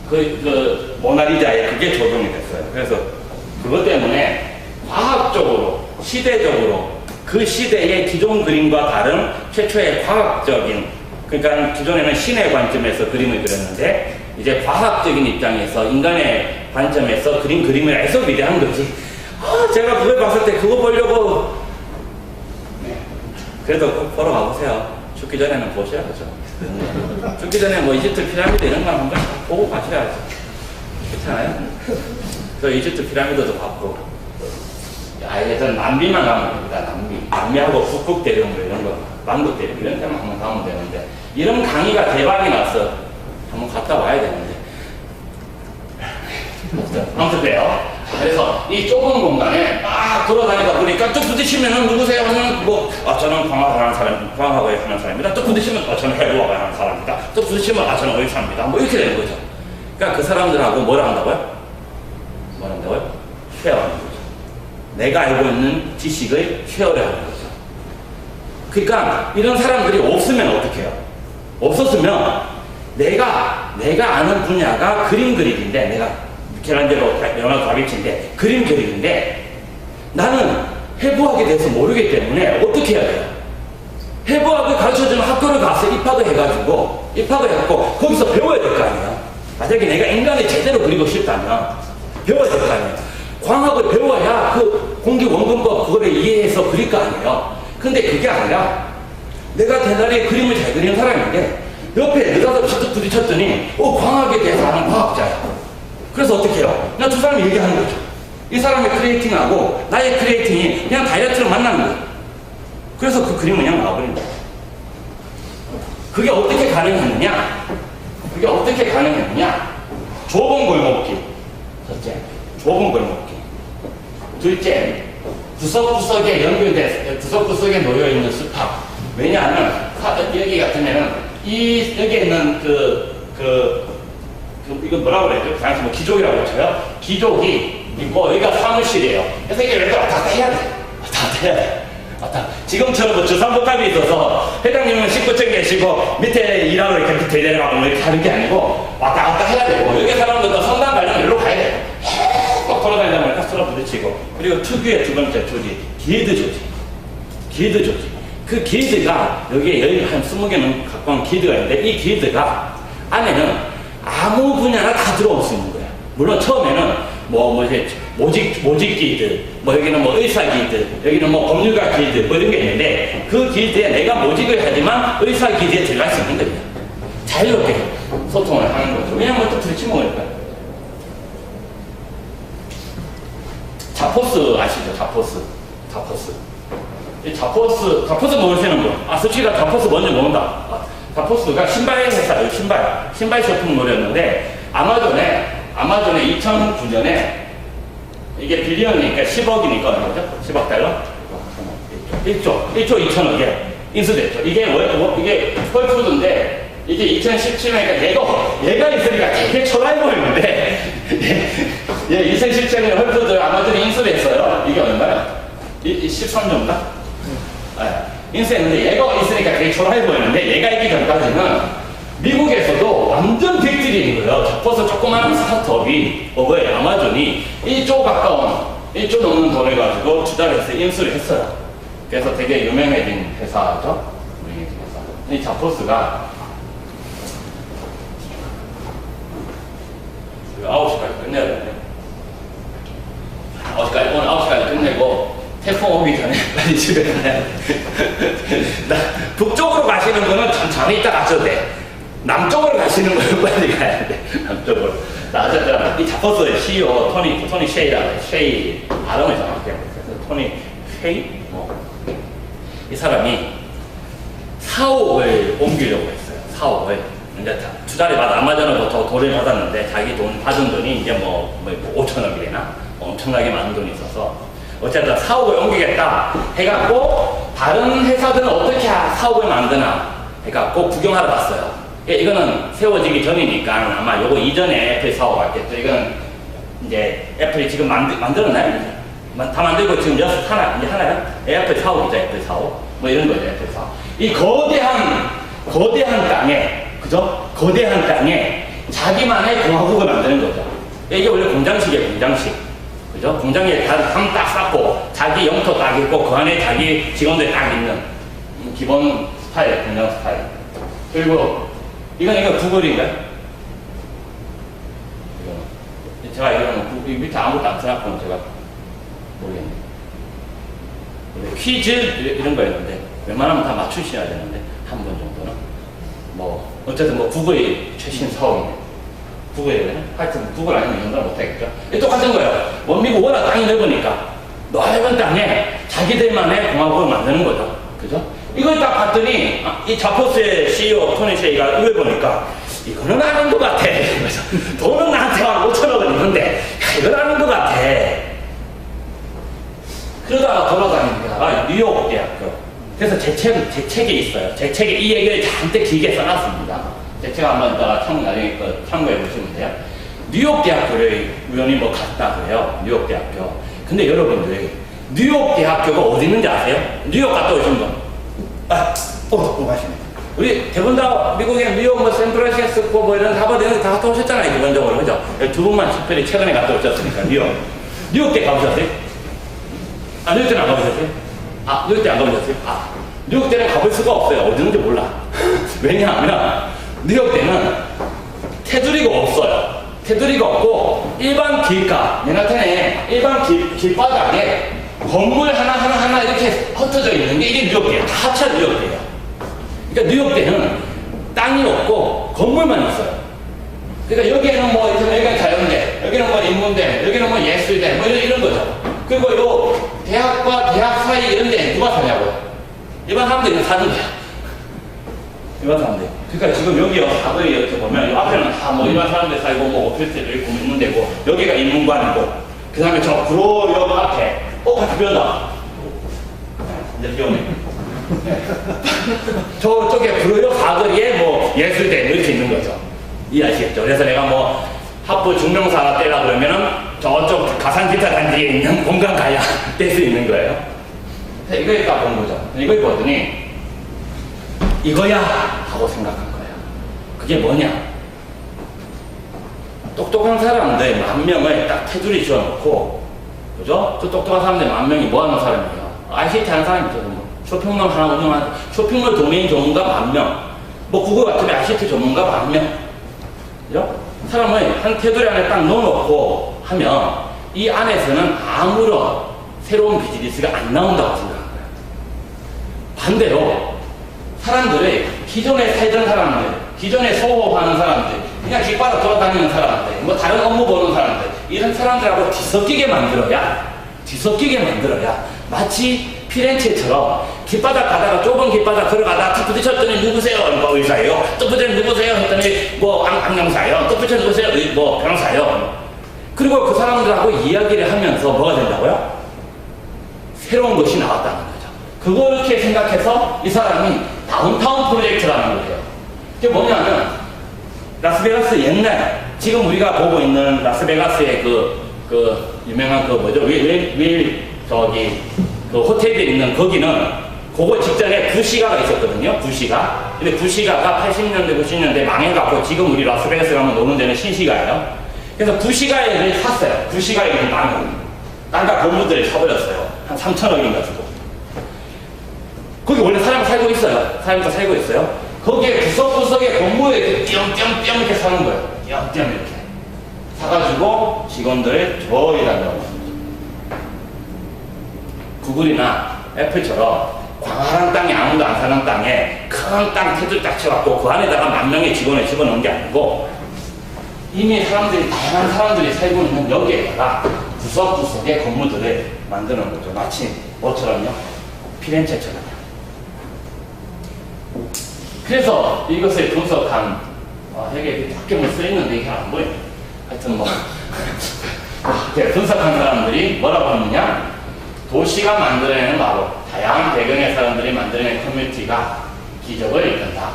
S1: 그 모나리자에 그게 적용이 됐어요. 그래서 그것 때문에 과학적으로, 시대적으로 그 시대의 기존 그림과 다른 최초의 과학적인, 그러니까 기존에는 신의 관점에서 그림을 그렸는데 이제 과학적인 입장에서 인간의 관점에서 그림을 해서 위대한 거지. 제가 그걸 봤을 때 그거 보려고. 네. 그래도 꼭 보러 가보세요. 죽기 전에는 보셔야죠. 죽기 전에 뭐 이집트 피라미드 이런 거 한번 보고 가셔야죠. 그렇잖아요? 저 이집트 피라미드도 봤고. 예전 남미만 가면 됩니다. 남미하고 북극 대륙 이런 거, 남극 대륙 이런 데만 한번 가면 되는데, 이런 강의가 대박이 나서 한번 갔다 와야 되는데. 아무튼 그래요. 그래서 이 좁은 공간에 막 돌아다니다 보니까 또 부딪히면은 누구세요? 하면 저는 광학을 하는 사람입니다. 또 부딪히면 저는 해부학을 하는 사람입니다. 또 부딪히면 저는 의사입니다. 뭐 이렇게 되는 거죠. 그러니까 그 사람들하고 뭘 한다고요? 쉐어하는 거죠. 내가 알고 있는 지식을 쉐어를 하는 거죠. 그러니까 이런 사람들이 없으면 어떻게 해요? 없었으면 내가 아는 분야가 그림 그리기인데, 내가 미켈란젤로 레오나르도 다빈치인데 그림 그리기인데 나는 해부학에 대해서 모르기 때문에 어떻게 해야 돼요? 해부학을 가르쳐주는 학교를 가서 입학을 해가지고 거기서 배워야 될 거 아니에요. 만약에 내가 인간을 제대로 그리고 싶다면 배워야 될 거 아니에요. 광학을 배워야 그 공기 원근법 그거를 이해해서 그릴 거 아니에요. 근데 그게 아니라 내가 대단히 그림을 잘 그리는 사람인데 옆에 느닷없이 툭 부딪혔더니 광학에 대해서 아는 과학자야. 그래서 어떻게 해요? 그냥 두 사람이 얘기하는 거죠. 이 사람의 크리에이팅하고 나의 크리에이팅이 그냥 다이렉트로 만나는 거예요. 그래서 그 그림은 그냥 나와버린 거예요. 그게 어떻게 가능했느냐? 좁은 골목길. 첫째, 좁은 골목길. 둘째, 구석구석에 구석구석에 놓여있는 숲탑. 왜냐하면 여기 같은 데는 여기에 있는 이건 뭐라고 그래야죠? 당시 뭐 기족이라고 쳐요. 기족이 있고 여기가 사무실이에요. 그래서 이게 왜 왔다 갔다 해야 돼. 지금처럼 뭐 주상복합이 있어서 회장님은 19층 계시고 밑에 일하러 이렇게 대내려가고 뭐 이렇게 하는 게 아니고 왔다 갔다 해야 되고, 여기 사람들도 성당 가려면 일로 가야 돼요. 꼭 돌아다니다 보니까 서로 부딪히고. 그리고 특유의 두 번째 조직, 길드 조직. 그 길드가 여기에 한 20개는 가까운 길드가 있는데, 이 길드가 안에는 아무 분야나 다 들어올 수 있는 거야. 물론 처음에는 모직 길드, 여기는 의사 길드, 여기는 법률가 길드, 이런 게 있는데, 그 길드에 내가 모직을 하지만 의사 길드에 들어갈 수 있는 거예요. 자유롭게 소통을 하는 거죠. 왜냐면 또 부딪히면 자포스 아시죠? 자포스 모르시는 분? 솔직히 자포스 뭔지 모른다. 자포스가 신발 회사예요. 신발 쇼핑몰이었는데 아마존에 2009년에 이게 빌리언이니까 10억이니까 얼마죠? 10억 달러? 1조 2천억에 인수됐죠. 이게 헐푸드인데 이게 2017년이니까 얘가 있으니까 되게 초라해 보이는데 2017년에 헐푸드 아마존이 인수를 했어요. 이게 얼마야? 13조인가? 인수했는데 얘가 있으니까 되게 초라해 보이는데, 얘가 있기 전까지는 미국에서도 완전 빅딜인 거예요. 자포스 조그마한 스타트업이 아마존이 1조 넘는 돈을 가지고 투자를 해서 인수를 했어요. 그래서 되게 유명해진 회사죠. 이 자포스가 9시까지 끝내야 되는데, 오늘 9시까지 끝내고 태풍 오기 전에 빨리 집에 가야 돼. 북쪽으로 가시는 분은 천천히 있다 가셔도 돼. 남쪽으로 가시는 분은 빨리 가야 돼. 남쪽으로. 이 자포스의 CEO 토니 쉐이라고 해요. 쉐이 발음을 정확히 해요. 그래서 토니 쉐이? 이 사람이 4억을 옮기려고 했어요. 4억을. 이제 투자를 받아 아마존으로부터 돈을 받았는데, 자기 돈 받은 돈이 이제 5천억이래나? 엄청나게 많은 돈이 있어서 어쨌든 4억을 옮기겠다 해갖고, 다른 회사들은 어떻게 4억을 만드나 해갖고 구경하러 갔어요. 이거는 세워지기 전이니까 아마 요거 이전에 애플 사고 갔겠죠. 이거는 이제 애플이 지금 만들었나요? 다 만들고 지금 이제 하나요? 애플 사옥이죠, 애플 사옥. 뭐 이런 거죠, 애플 사옥. 이 거대한 땅에, 그죠? 거대한 땅에 자기만의 공화국을 만드는 거죠. 이게 원래 공장식이에요, 공장식. 그죠? 공장에 딱 쌓고, 자기 영토 딱 있고, 그 안에 자기 직원들 딱 있는 기본 스타일, 공장 스타일. 그리고, 이건 구글인가요? 제가 이거는 밑에 아무것도 안 써놨고, 제가 모르겠네요. 퀴즈 이런 거였는데, 웬만하면 다 맞추셔야 되는데, 한 번 정도는. 뭐, 어쨌든 뭐, 구글이 최신 사업이네. 구글이네. 하여튼, 구글 아니면 이 정도는 못하겠죠. 똑같은 거예요. 원미국 워낙 땅이 넓으니까, 넓은 땅에 자기들만의 공화국을 만드는 거죠. 그죠? 이걸 딱 봤더니, 이 자포스의 CEO 토니 셰이가 이걸 보니까, 이거는 아닌 것 같아. 그래서 돈은 나한테만 5천억은 있는데, 이건 아닌 것 같아. 그러다가 돌아다니다가 뉴욕 대학교. 그래서 제 책이 있어요. 제 책에 이 얘기를 잔뜩 길게 써놨습니다. 제 책 한번 이따가 나중에 참고해 보시면 돼요. 뉴욕 대학교를 우연히 뭐 갔다 그래요. 뉴욕 대학교. 근데 여러분들, 뉴욕 대학교가 어디 있는지 아세요? 뉴욕 갔다 오신 분? 고맙습니다. 우리 대부분 다 미국에 뉴욕, 뭐 샌프란시스코, 뭐 이런 하버드 이런 다 갔다 오셨잖아요, 기본적으로. 그죠? 두 분만 특별히 최근에 갔다 오셨으니까, 뉴욕 때 가보셨어요? 뉴욕 때는 안 가보셨어요? 뉴욕 때 안 가보셨어요? 뉴욕 때는 가볼 수가 없어요. 어디 있는지 몰라. 왜냐하면, 뉴욕 때는 테두리가 없어요. 테두리가 없고, 일반 길가, 맨하탄에 일반 길바닥에 건물 하나 이렇게 흩어져 있는 게 이게 뉴욕이에요. 다 합쳐 뉴욕이에요. 그러니까 뉴욕 때는 땅이 없고 건물만 있어요. 그러니까 여기에는 뭐, 여기는 자연대, 여기는 뭐 인문대, 여기는 뭐 예술대, 뭐 이런 거죠. 그리고 요 대학과 대학 사이 이런 데 누가 사냐고요? 일반 사람들이 사는 거야. 일반 사람들. 그러니까 지금 여기요, 사거리 이렇게 보면, 이 앞에는 다 뭐 일반 사람들 살고, 뭐 오피스텔도 있고, 인문대고, 여기가 인문관이고, 그 다음에 저 구로역 앞에, 같이 비 온다. 이제 비 오네. 저쪽에 구로역 사거리에 뭐 예술대 이렇게 있는 거죠. 이해하시겠죠? 그래서 내가 뭐 합부 증명서 하나 떼라 그러면은 저쪽 가산기타 단지에 있는 공간 가야 뗄 수 있는 거예요. 이걸 딱 본 거죠. 이걸 보더니 이거야 하고 생각한 거예요. 그게 뭐냐? 똑똑한 사람들 10,000명을 딱 테두리 지어놓고, 그죠? 저 똑똑한 사람들 10,000명이 뭐 하는 사람이에요? ICT 하는 사람이죠. 뭐. 쇼핑몰 하나 운영하는, 쇼핑몰 도메인 전문가 10,000명. 뭐 구글 같으면 ICT 전문가 10,000명. 그죠? 사람을 한 테두리 안에 딱 넣어놓고 하면 이 안에서는 아무런 새로운 비즈니스가 안 나온다고 생각한 거예요. 반대로 사람들의 기존에 살던 사람들, 기존에 소호하는 사람들, 그냥 길바닥 돌아다니는 사람들, 뭐 다른 업무 보는 사람들, 이런 사람들하고 뒤섞이게 만들어야 마치 피렌체처럼 길바닥 가다가 좁은 길바닥 걸어가다가 탁 부딪혔더니 누구세요? 뭐 의사예요. 또 부딪혔더니 누구세요? 했더니 뭐 안경사예요. 또 부딪혔더니 누구세요? 뭐 병사예요. 그리고 그 사람들하고 이야기를 하면서 뭐가 된다고요? 새로운 것이 나왔다는 거죠. 그렇게 생각해서 이 사람이 다운타운 프로젝트라는 거예요. 그게 뭐냐면 라스베가스 옛날 지금 우리가 보고 있는 라스베가스의 그 유명한 그 뭐죠? 그 호텔에 있는 거기는 그거 직전에 구시가가 있었거든요. 구시가. 근데 구시가가 80년대, 90년대 망해갖고 지금 우리 라스베가스 가면 노는 데는 신시가예요. 그래서 구시가를 샀어요. 구시가에 있는 땅과 건물들을 사버렸어요. 한 3,000억인가 주고. 거기 원래 사람이 살고 있어요. 사람이 살고 있어요. 거기에 구석구석에 건물에 이렇게 띄엄띄엄 이렇게 사는 거예요. 띄엄띄엄 이렇게. 사가지고 직원들을 저기다 넣어요. 구글이나 애플처럼 광활한 땅에 아무도 안 사는 땅에 큰 땅 테두리 딱 쳐갖고 그 안에다가 10,000명의 직원을 집어넣은 게 아니고 이미 다양한 사람들이 살고 있는 여기에다가 구석구석의 건물들을 만드는 거죠. 마치 뭐처럼요? 피렌체처럼요. 그래서 이것을 분석한 여기 밖에 뭐 써있는데 이게 안 보여요. 하여튼 뭐 분석한 사람들이 뭐라고 하느냐? 도시가 만들어내는 바로 다양한 배경의 사람들이 만들어낸 커뮤니티가 기적을 이끈다.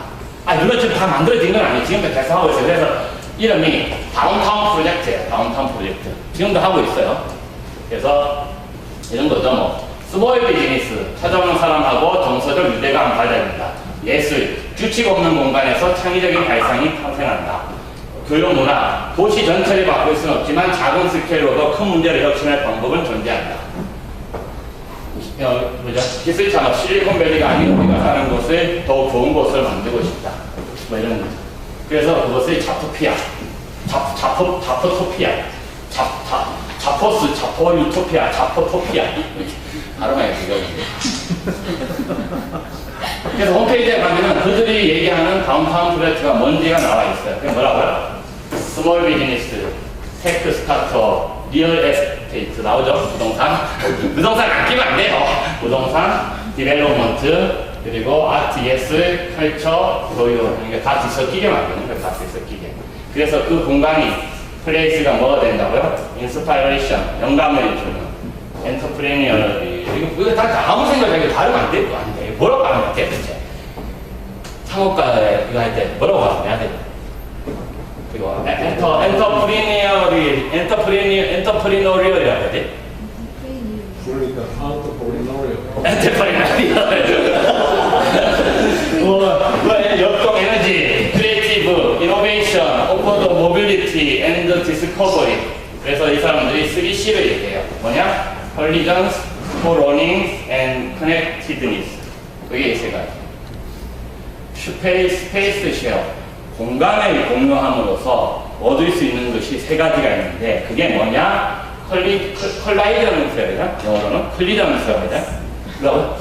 S1: 물론 지금 다 만들어진 건 아니에요. 지금도 계속 하고 있어요. 그래서 이름이 다운타운 프로젝트예요. 다운타운 프로젝트. 지금도 하고 있어요. 그래서 이런 거죠. 뭐 스몰 비즈니스, 찾아오는 사람하고 정서적 유대감 발달된다. 예술, 규칙 없는 공간에서 창의적인 발상이 탄생한다. 교육 문화, 도시 전체를 바꿀 수는 없지만 작은 스케일로도 큰 문제를 혁신할 방법은 존재한다. 기술 창업, 실리콘밸리가 아닌 우리가 사는 곳을 더 좋은 곳을 만들고 싶다. 뭐 이런 거죠. 그래서 그것을 자토피아, 자포토피아, 자포스, 자포유토피아, 자포토피아. 발음하기 어려운데. 그래서 홈페이지에 가면은 그들이 얘기하는 다운타운 프로젝트가 뭔지가 나와 있어요. 그게 뭐라고요? 스몰 비즈니스, 테크 스타트업, 리얼 에스테이트 나오죠? 부동산 안 끼면 안 돼요. 부동산, 디벨롭먼트, 그리고 아트, 예술, 컬처, 교육. 그러니까 다 뒤섞이게 만드는 거예요. 다 뒤섞이게. 그래서 그 공간이, 플레이스가 뭐가 된다고요? 인스파이레이션, 영감을 주는, 엔터프레니어, 이거 다 아무 생각하기 다르면 안 될 거 아니에요. 뭐라고 하면 돼, 대체? 창업가 이거 할 때 뭐라고 하면 해야 돼? 그리고 엔터프리너리얼이라 해야 돼?
S2: 그러니까
S1: 엔터프리너리얼. 역동 에너지, 크리에이티브, 이노베이션, 오퍼더 모빌리티, 앤드 디스커버리. 그래서 이 사람들이 3C를 얘기해요. 뭐냐? Collisions, Co-Learning, and Connectedness. 그게 이 세 가지. 스페이스 쉐어. 공간을 공유함으로써 얻을 수 있는 것이 세 가지가 있는데, 그게 뭐냐? 컬라이전스예요. 영어로는 컬리전스예요. 뭐라고?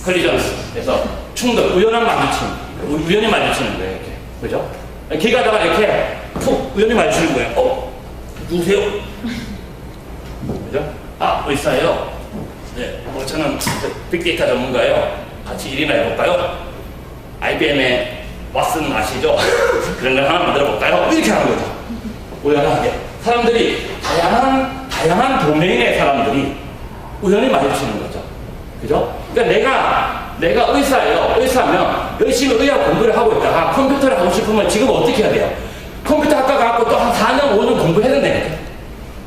S1: 컬리전스. 그래서 충돌, 우연한 마주침. 우연히 마주치는 거예요, 이렇게. 그죠? 길 가다가 이렇게 푹 우연히 마주치는 거예요. 누구세요? 그죠? 의사예요. 네, 저는 빅데이터 전문가예요. 같이 일이나 해볼까요? IBM의 왓슨 아시죠? 그런 걸 하나 만들어 볼까요? 이렇게 하는 거죠. 우연하게. 사람들이, 다양한 도메인의 사람들이 우연히 마주치는 거죠. 그죠? 그러니까 내가 의사예요. 의사면 열심히 의학 공부를 하고 있다가 컴퓨터를 하고 싶으면 지금 어떻게 해야 돼요? 컴퓨터 학과 가고 또 한 4년, 5년 공부해야 된다니까.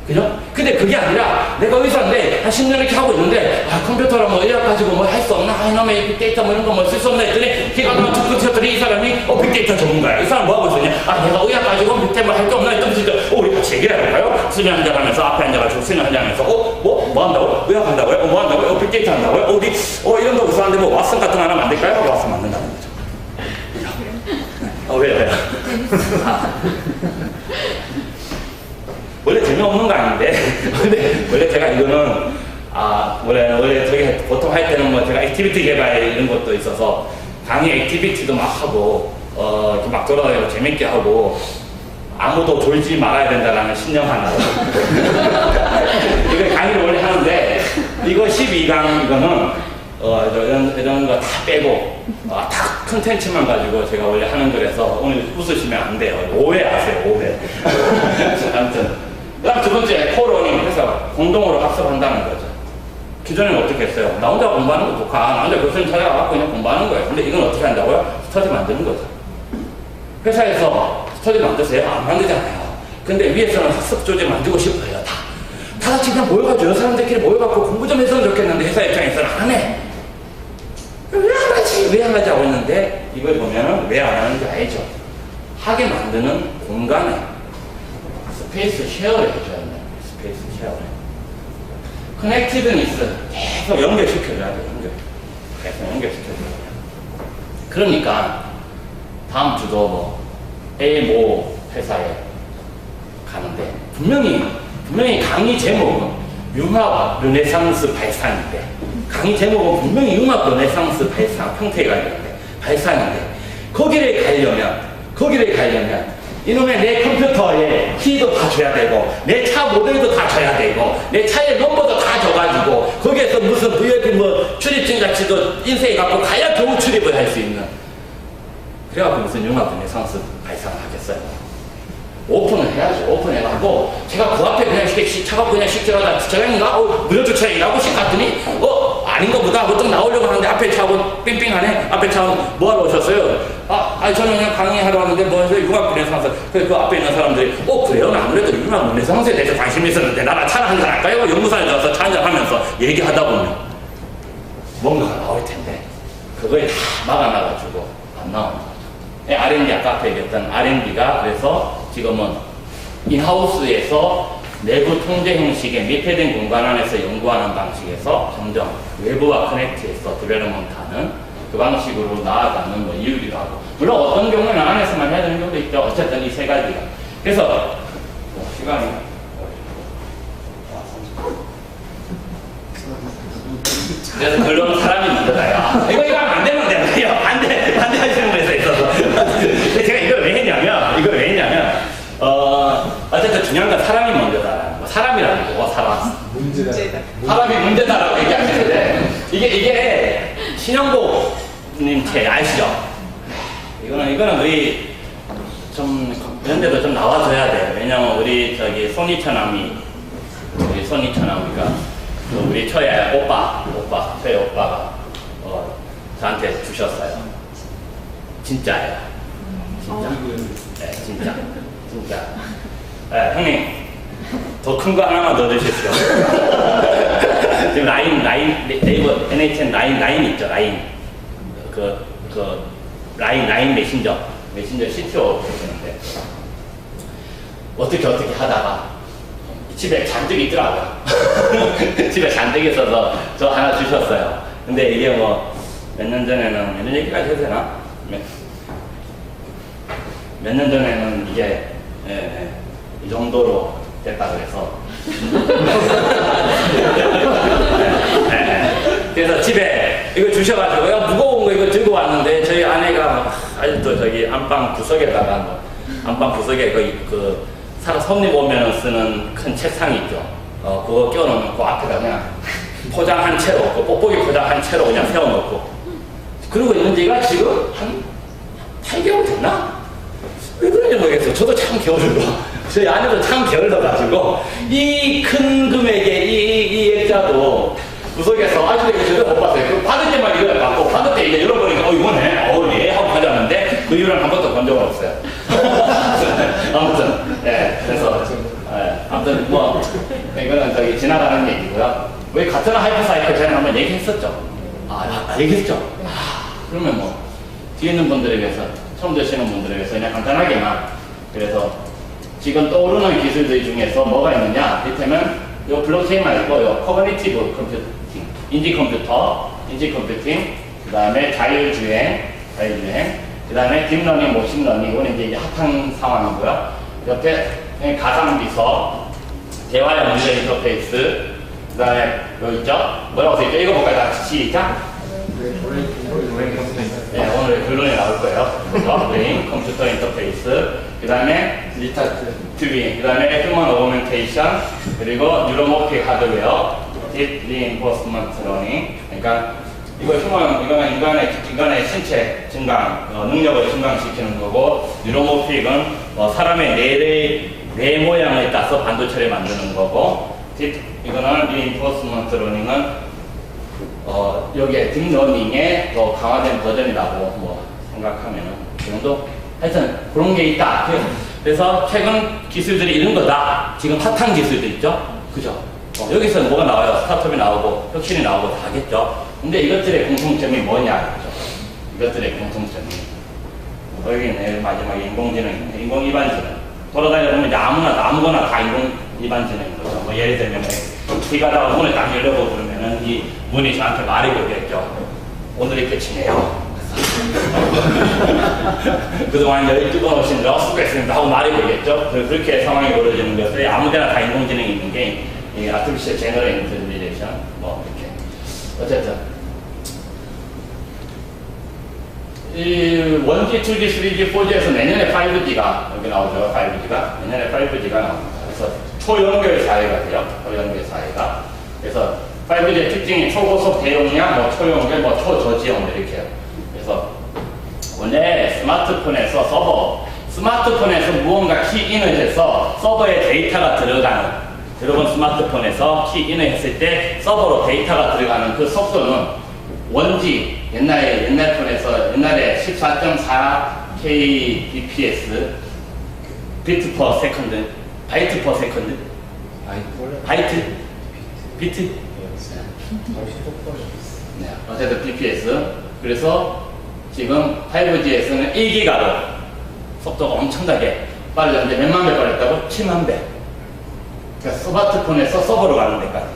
S1: 그죠? 근데 그게 아니라 내가 의사인데 한 10년 이렇게 하고 있는데 컴퓨터로 뭐 의학 가지고 뭐 할 수 없나? 이놈의 빅데이터 뭐 이런 거 뭐 쓸 수 없나 했더니 걔가 그만 툭툭 쳤더니 이 사람이 빅데이터 전문가야. 이 사람 뭐 하고 있었냐? 내가 의학 가지고 빅데이터 할 게 없나 했더니 우리 같이 얘기를 해볼까요? 수면 한잔하면서 앞에 앉아가지고 수면 한잔하면서 뭐 한다고? 의학 한다고요? 뭐 한다고요? 빅데이터 한다고요? 어디? 이런 거 의사한테 뭐 왓슨 같은 거 하나 만들까요? 왓슨 만든다는 거죠. 왜요? 원래 재미없는 거 아닌데. 원래 제가 이거는, 원래 저기 보통 할 때는 뭐 제가 액티비티 개발 이런 것도 있어서 강의 액티비티도 막 하고, 이렇게 막 돌아다니고 재밌게 하고, 아무도 졸지 말아야 된다라는 신념 하나. 이거 강의를 원래 하는데, 이거 12강 이거는, 이런 거 다 빼고, 다 컨텐츠만 가지고 제가 원래 하는 거라서 오늘 웃으시면 안 돼요. 오해하세요, 오해. 아무튼. 그 다음 두 번째, 코러닝 해서 공동으로 학습한다는 거죠. 기존에는 어떻게 했어요? 나 혼자 공부하는 거 독하. 나 혼자 교수님 찾아가고 그냥 공부하는 거예요. 근데 이건 어떻게 한다고요? 스터디 만드는 거죠. 회사에서 스터디 만드세요? 안 만들잖아요. 근데 위에서는 학습 조제 만들고 싶어요. 다 같이 그냥 모여가지고 사람들끼리 모여갖고 공부 좀 했으면 좋겠는데 회사 입장에서는 안 해. 왜 안 하지 하고 있는데 이걸 보면은 왜 안 하는지 알죠? 하게 만드는 공간에 스페이스 쉐어를 해줘야 돼요. 스페이스 쉐어를. 커넥티드니스 계속 연결시켜줘야 돼요. 계속 연결시켜줘야 돼요. 그러니까 다음 주도 뭐 A 모 회사에 가는데 분명히 강의 제목은 융합 르네상스 발상인데 강의 제목은 분명히 융합 르네상스 발상 평택에 가려는데 발상인데 거기를 가려면 이놈의 내 컴퓨터에 키도 다 줘야 되고 내 차 모델도 다 줘야 되고 내 차의 넘버도 다 줘가지고 거기에서 무슨 VIP 뭐 출입증 같이도 인쇄해 갖고 가야 겨우 출입을 할 수 있는 그래갖고 무슨 융합 르네상스 발상을 하겠어요. 오픈을 해야죠. 오픈해가지고 제가 그 앞에 그냥 차가 그냥 식지라다 주차장인가? 무료 주차장이라고 식 갔더니 아닌가 보다 하고 좀 나오려고 하는데 앞에 차하고 삥삥하네. 앞에 차는 뭐하러 오셨어요? 아니 저는 그냥 강의하러 왔는데 뭐 해서 융합 르네상스 그 앞에 있는 사람들이 그래요? 아무래도 융합 르네상스에 대해서 관심이 있었는데 나랑 차를 한잔 할까요? 연구소에 가서 차 한잔 하면서 얘기하다 보면 뭔가가 나올 텐데 그거에 다 막아놔가지고 안 나오는 거죠. R&D 아까 앞에 얘기했던 R&D가 그래서 지금은 인하우스에서 내부 통제 형식의密閉된 공간 안에서 연구하는 방식에서 점점 외부와 커넥트해서 디벨롭먼트하는 그 방식으로 나아가는 뭐 이유기도 하고, 물론 어떤 경우에는 안에서만 해야 되는 경우도 있죠. 어쨌든 이 세 가지가. 그래서 시간이 그래서 결론은 사람이 문제다요. 이거 하면 안 되면 돼요. 반대하시는 분에서 있어서. 근데 제가 이걸 왜 했냐면 어쨌든 중요한 건 사람이 먼저다라는 거. 사람이라는 거, 사람.
S2: 문제다.
S1: 사람이 문제다라고 얘기하시는데, 이게 신영복님 책 아시죠? 이거는 우리 좀, 이런 데도 좀 나와줘야 돼요. 왜냐면 우리 손이천남이가, 우리 처의 저희 오빠가, 저한테 주셨어요. 진짜예요. 진짜? 네, 진짜. 네, 형님, 더 큰 거 하나만 더 주십시오. 지금 네이버 NHN 라인 있죠, 라인. 라인 메신저 CTO 보시는데, 어떻게 하다가 집에 잔뜩 있더라고요. 집에 잔뜩 있어서 저 하나 주셨어요. 근데 이게 뭐, 몇 년 전에는, 이런 얘기까지 해도 되나? 몇 년 전에는 이게, 이 정도로 됐다 그래서. 그래서 집에 이거 주셔가지고, 무거운 거 이거 들고 왔는데, 저희 아내가 아직도 안방 구석에다가, 안방 구석에 손님 오면 쓰는 큰 책상이 있죠. 그거 껴놓는 그 앞에다 그냥 포장한 채로, 뽁뽁이 포장한 채로 그냥 세워놓고. 그러고 있는 지가 지금 한 8개월 됐나? 왜 그런지 모르겠어요. 저도 참 게을러. 저희 아내도 참 게을러가지고, 이 큰 금액의 이 액자도 구석에서 아직도 이거 못 봤어요. 받을 때만 이걸 받고, 받을 때 이제 열어보니까, 이거네. 예, 하고 가져왔는데, 그 이후로는 한 번도 본 적은 없어요. 아무튼, 그래서, 아무튼 이거는 지나가는 얘기고요. 왜 같은 하이퍼사이클 전에 한번 얘기했었죠? 얘기했죠? 그러면 뭐, 뒤에 있는 분들에 비해서, 처음 드시는 분들에 비해서 그냥 간단하게만, 그래서 지금 떠오르는 기술들 중에서 뭐가 있느냐? 이를테면, 이 블록체인 말고, 요 커그니티브 컴퓨팅, 인지 컴퓨팅, 그 다음에 자율주행, 그 다음에 딥러닝, 머신러닝, 이거는 이제 핫한 상황이고요. 옆에 가상비서, 대화 연결 인터페이스, 그 다음에 여기 있죠? 뭐라고 써있죠? 이거 볼까요? 다 시작. 네, 오늘 결론이 나올 거예요. 브레인, 컴퓨터 인터페이스, 그 다음에 디지털 튜빙, 그 다음에 휴먼 어그멘테이션, 그리고 뉴로모픽 하드웨어, 딥 리인포스먼트 러닝. 그러니까 이거는 인간의 신체 증강, 능력을 증강시키는 거고, 뉴로모픽은 사람의 뇌 모양을 따서 반도체를 만드는 거고, 이거는 리인포스먼트 러닝은 여기에 딥러닝의 더 강화된 버전이라고 생각하면은 그 정도? 하여튼 그런 게 있다. 그래서 최근 기술들이 이런 거다. 지금 핫한 기술들 있죠? 그죠? 여기서 뭐가 나와요? 스타트업이 나오고 혁신이 나오고 다 하겠죠? 근데 이것들의 공통점이 뭐냐? 그죠? 이것들의 공통점이 여기는 마지막에 인공지능인데, 인공이반지능 돌아다니면 이제 아무거나 다 인공이반지능인 거죠. 뭐 예를 들면 길 가다가 문을 딱 열려고 그러면은 이 문이 저한테 말이 걸겠죠. 오늘이 끝이네요. 그동안 12번 오신 러스트했습니다 하고 말이 걸겠죠. 그렇게 상황이 벌어지는 것을 아무데나 다 인공지능이 있는 게 이 아티피셜 제너럴 인텔리전스 이렇게. 어쨌든 이 1G, 2G, 3G, 4G에서 내년에 5G가 여기 나오죠. 5G가 내년에 5G가 나옵니다. 그래서 초연결 사회가 돼요. 초연결 사회가. 그래서 5G의 특징이 초고속 대용량, 초연결, 초저지형 이렇게 해요. 그래서 원래 스마트폰에서 무언가 키인을 해서 서버에 데이터가 들어간 스마트폰에서 키인을 했을 때 서버로 데이터가 들어가는 그 속도는 1G, 옛날에 14.4 KBPS, 비트 퍼 세컨드, 바이트 퍼 세컨드, 바이트, 비트, 네, 어쨌든 BPS. 그래서 지금 5G에서는 1기가로 속도가 엄청나게 빠르는데 몇만 배 빠르다고? 7만 배. 그러니까 스마트폰에서 서버로 가는 데까지.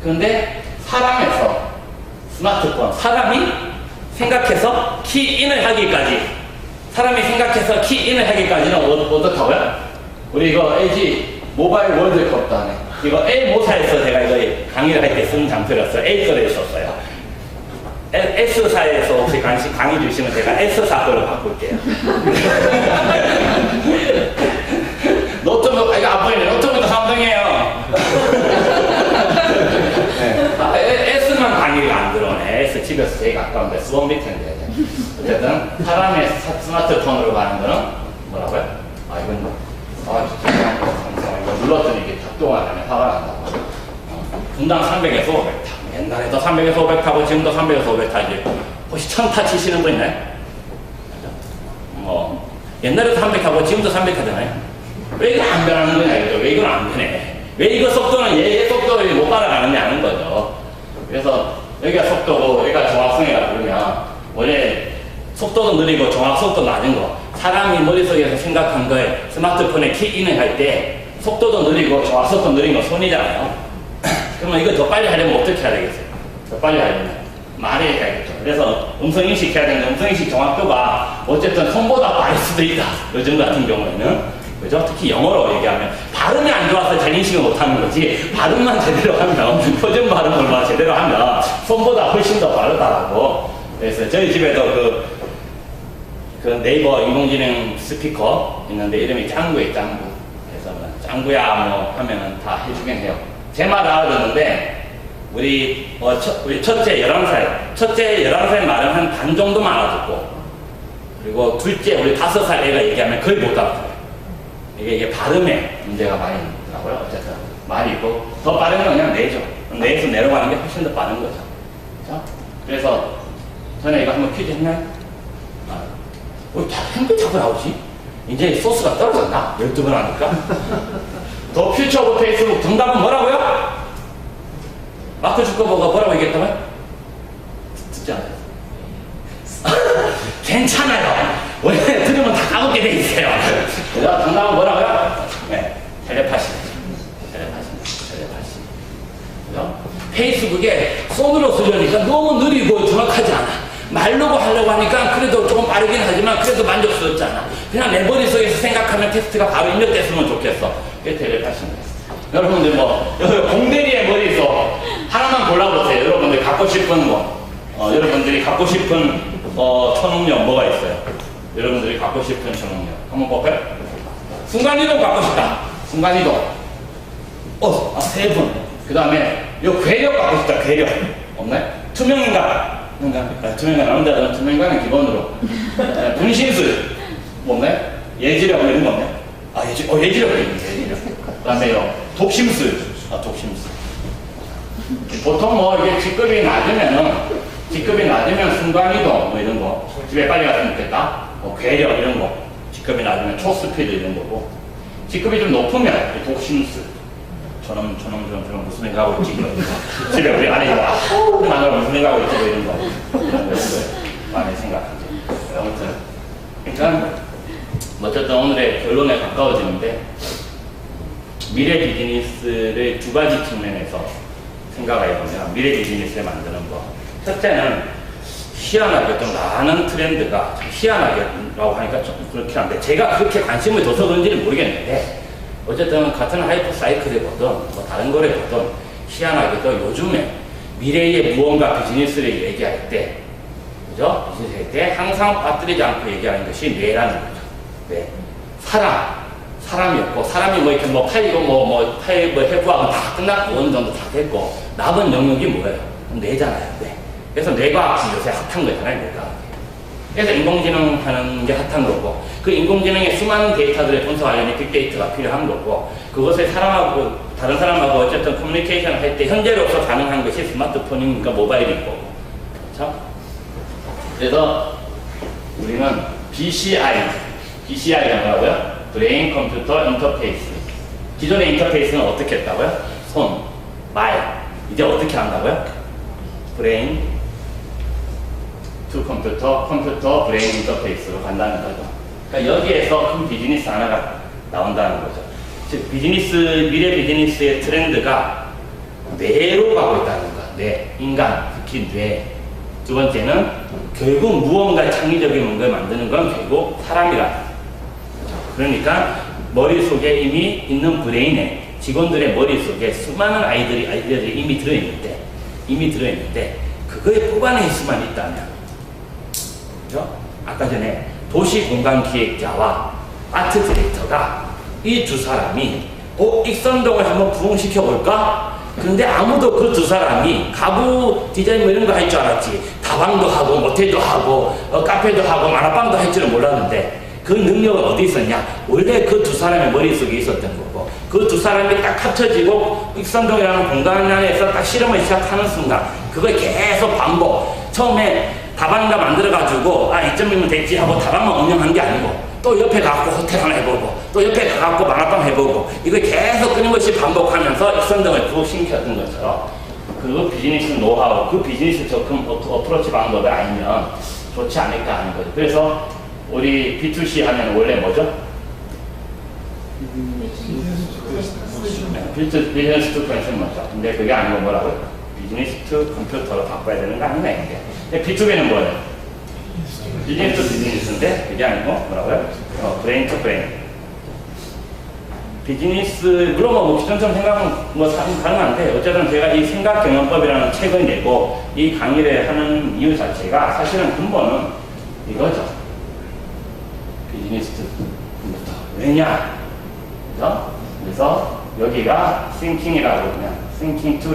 S1: 그런데 사람에서 스마트폰, 사람이 생각해서 키인을 하기까지, 사람이 생각해서 키인을 하기까지는 어떻다고요? 우리 이거 LG 모바일 월드컵도 하네. 이거 L모사에서 제가 이거 강의를 할 때 쓰는 장표였어요. A거를 썼어요. S사에서 혹시 강의 주시면 제가 S사 거로 바꿀게요. 노트북, 이거 안 보이네. 노트북도 삼성이에요. 네. S만 강의가 안 들어오네. S 집에서 제일 가까운데 수원 밑인데. 어쨌든 사람의 스마트폰으로 가는 거는 뭐라고요? 이건 진짜 이거 눌렀더니 이게 작동을 안 하면 화가 난다고. 분당 300에서 500 타. 옛날에도 300에서 500 타고 지금도 300에서 500 타지. 혹시 1000타 치시는 분 있나요? 옛날에도 300 타고 지금도 300 타잖아요. 왜 이거 안 변하는 거냐 이거죠. 왜 이건 안 변해? 왜 이거 속도는 얘의 속도를 못 따라가느냐는 거죠. 그래서 여기가 속도고 여기가 정확성이라 그러면 원래 속도도 느리고 정확성도 낮은 거, 사람이 머릿속에서 생각한 거에 스마트폰에 키인을 할 때 속도도 느리고 정확성도 느린 건 손이잖아요. 그러면 이거 더 빨리 하려면 어떻게 해야 되겠어요? 더 빨리 하려면 말을 해야겠죠. 그래서 음성인식 해야 되는데 음성인식 정확도가 어쨌든 손보다 빠를 수도 있다. 요즘 같은 경우에는. 그죠? 특히 영어로 얘기하면 발음이 안 좋아서 잘 인식을 못하는 거지, 발음만 제대로 하면, 표준 발음을 제대로 하면 손보다 훨씬 더 빠르다라고. 그래서 저희 집에도 그 네이버 인공지능 스피커 있는데 이름이 짱구예요, 짱구. 그래서 짱구야 뭐 하면은 다 해주긴 해요. 제 말 알아듣는데 우리 첫째 11살, 첫째 11살 말은 한 반 정도만 알아듣고, 그리고 둘째 우리 5살 애가 얘기하면 거의 못 알아듣어요. 이게 발음에 문제가 많이 있더라고요. 어쨌든 말이 있고 더 빠른 건 그냥 뇌죠. 뇌에서 내려가는 게 훨씬 더 빠른 거죠. 그렇죠? 그래서 전에 이거 한번 퀴즈 했나요? 왜 한글 자꾸 나오지? 이제 소스가 떨어졌나? 12번 하니까. 더 퓨처 오브 페이스북 정답은 뭐라고요? 마크 주커버가 뭐라고 얘기했다고요? 듣지 않아요. 괜찮아요. 원래 들으면 다 까먹게 돼 있어요. 정답은 뭐라고요? 네, 텔레파시. 그죠? 페이스북에 손으로 쓰려니까 너무 느리고 정확하지 않아. 말로고 하려고 하니까 그래도 조금 빠르긴 하지만 그래도 만족스럽지 않아. 그냥 내 머릿속에서 생각하면 텍스트가 바로 입력됐으면 좋겠어. 그게 텔레파시입니다. 여러분들 공대리의 머릿속 하나만 골라보세요. 여러분들 갖고 싶은 여러분들이 갖고 싶은 초능력 뭐가 있어요? 여러분들이 갖고 싶은 초능력 한번 볼까요? 순간이동 갖고 싶다. 순간이동. 3분. 그 다음에 괴력 갖고 싶다. 괴력. 없나요? 투명인간. 투명인간 남자들은 투명인간은 기본으로. 분신술. 없나요? 예지력 이런 거 없나요? 예지력. 그 다음에 독심술. 독심술. 보통 이게 직급이 낮으면 순간이동 이런 거, 집에 빨리 갔으면 좋겠다. 괴력 이런 거, 직급이 낮으면 초스피드 이런 거고, 직급이 좀 높으면 독심술. 저놈 무슨 생각하고 있지? 집에 우리 아내가 나는 무슨 생각하고 있지? 이런 거 많이 생각하죠. 아무튼 그러니까 어쨌든 오늘의 결론에 가까워지는데, 미래 비즈니스를 두 가지 측면에서 생각해보면 미래 비즈니스를 만드는 거, 첫째는 희한하게 좀 나는 트렌드가, 희한하게라고 하니까 좀 그렇긴 한데 제가 그렇게 관심을 둬서 그런지는 모르겠는데, 어쨌든 같은 하이퍼 사이클에 보든 다른 거래 보든 희한하게도 요즘에 미래의 무언가 비즈니스를 얘기할 때, 그죠? 비즈니스 할 때 항상 빠뜨리지 않고 얘기하는 것이 뇌라는 거죠. 네. 사람이었고, 사람이 이렇게 파이고 해부하고 다 끝났고 어느 정도 다 됐고, 남은 영역이 뭐예요? 뇌잖아요. 네. 그래서 뇌가 요새 핫한 거잖아요, 뇌가. 그래서 인공지능 하는 게 핫한 거고, 그 인공지능의 수많은 데이터들을 분석하려면 빅데이터가 필요한 거고, 그것을 다른 사람하고 어쨌든 커뮤니케이션을 할 때 현재로서 가능한 것이 스마트폰이니까 모바일인 거고. 그렇죠? 그래서 우리는 BCI가 뭐라고요? 브레인 컴퓨터 인터페이스. 기존의 인터페이스는 어떻게 했다고요? 손, 말. 이제 어떻게 한다고요? 브레인 투 컴퓨터 브레인 인터페이스로 간다는 거죠. 그러니까 여기에서 큰 비즈니스 하나가 나온다는 거죠. 즉 미래 비즈니스의 트렌드가 뇌로 가고 있다는 거. 뇌, 인간, 특히 뇌. 두 번째는 결국 무언가 창의적인 걸 만드는 건 결국 사람이라. 그러니까 머릿속에 이미 있는 브레인에 직원들의 머릿속에 수많은 아이디어들이 이미 들어있는데 그거에 뽑아낼 수만 있다면, 그죠? 아까 전에 도시공간기획자와 아트 디렉터가 이 두 사람이 익선동을 한번 부흥시켜 볼까? 근데 아무도 그 두 사람이 가구 디자인 뭐 이런 거 할 줄 알았지. 다방도 하고 모텔도 하고 카페도 하고 만화방도 할 줄은 몰랐는데 그 능력은 어디 있었냐? 원래 그 두 사람의 머릿속에 있었던 거고, 그 두 사람이 딱 합쳐지고 익선동이라는 공간 안에서 딱 실험을 시작하는 순간 그걸 계속 반복. 처음에 다방가 만들어가지고 이쯤이면 됐지 하고 다방만 운영한 게 아니고 또 옆에 가고 호텔 하나 해보고 또 옆에 가고 만화방 해보고 이걸 계속 끊임없이 반복하면서 익선동을 부흥시켰던 것처럼 그 비즈니스 노하우, 그 비즈니스 접근 어프로치 방법을 알면 좋지 않을까 하는 거죠. 그래서 우리 B2C 하면 원래 뭐죠? 비즈니스 투 컨슈머죠. 근데 그게 아니고 뭐라고요? 비즈니스 투 컴퓨터로 바꿔야 되는 거 아닌가 이게. B2B는 뭐예요? 비즈니스 투 비즈니스인데 그게 아니고 뭐라고요? 브레인 투 브레인. 비즈니스, 물론 뭐 기존처럼 생각은 가능한데 어쨌든 제가 이 생각 경영법이라는 책을 내고 이 강의를 하는 이유 자체가 사실은 근본은 이거죠. 비즈니스 투 컴퓨터. 왜냐? 그죠? 그래서 여기가 thinking이라고 그냥 thinking to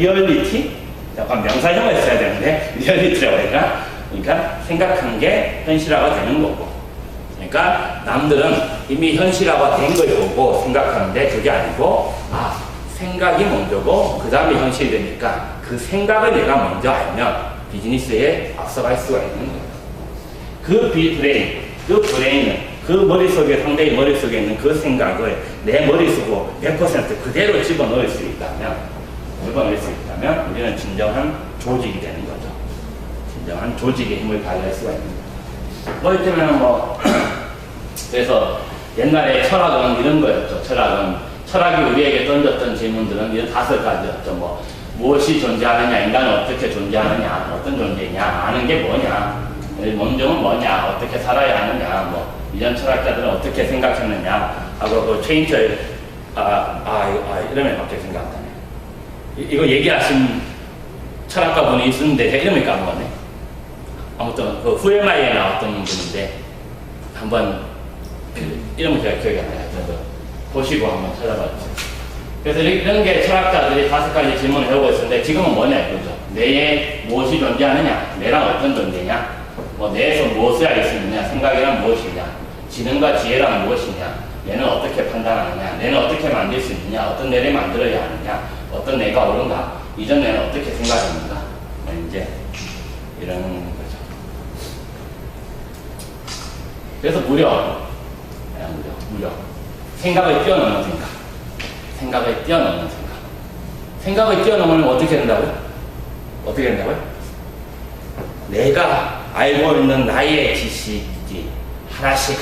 S1: reality? 약간 명사형을 써야 되는데 리얼리티라고 해야 되나? 그러니까 생각한 게 현실화가 되는 거고, 그러니까 남들은 이미 현실화가 된 걸 보고 생각하는데 그게 아니고 생각이 먼저고 그 다음에 현실이 되니까 그 생각을 내가 먼저 알면 비즈니스에 앞서갈 수가 있는 거예요. 그 브레인은 그 머릿속에, 상대의 머릿속에 있는 그 생각을 내 머릿속으로 100% 그대로 집어넣을 수 있다면 우리는 진정한 조직이 되는 거죠. 진정한 조직의 힘을 발휘할 수가 있는 거죠. 뭐 이때면 그래서 옛날에 철학은 이런 거였죠. 철학이 우리에게 던졌던 질문들은 이런 5가지였죠. 무엇이 존재하느냐, 인간은 어떻게 존재하느냐, 어떤 존재냐, 아는 게 뭐냐, 먼저는 뭐냐, 어떻게 살아야 하느냐, 이전 철학자들은 어떻게 생각했느냐 하고 체인철 이름을 갑자기 생각 안 나네. 이거 얘기하신 철학가 분이 있었는데 제가 이름을 까먹었네. 아무튼 그 후에마이에 나왔던 분인데 한번 이름은 제가 기억이 안 나요. 보시고 한번 찾아봐주세요. 그래서 이런 게 철학자들이 5가지 질문을 해오고 있었는데 지금은 뭐냐 이거죠. 내에 무엇이 존재하느냐, 내랑 어떤 존재냐, 내에서 무엇을 알 수 있느냐, 생각이란 무엇이냐, 지능과 지혜란 무엇이냐, 내는 어떻게 판단하느냐, 내는 어떻게 만들 수 있느냐, 어떤 내를 만들어야 하느냐, 어떤 내가 옳은가, 이전 내는 어떻게 생각했는가, 이제 이런 거죠. 그래서 무려 생각을 뛰어넘는 생각을 뛰어넘으면 어떻게 된다고요? 내가 알고 있는 나의 지식이 하나씩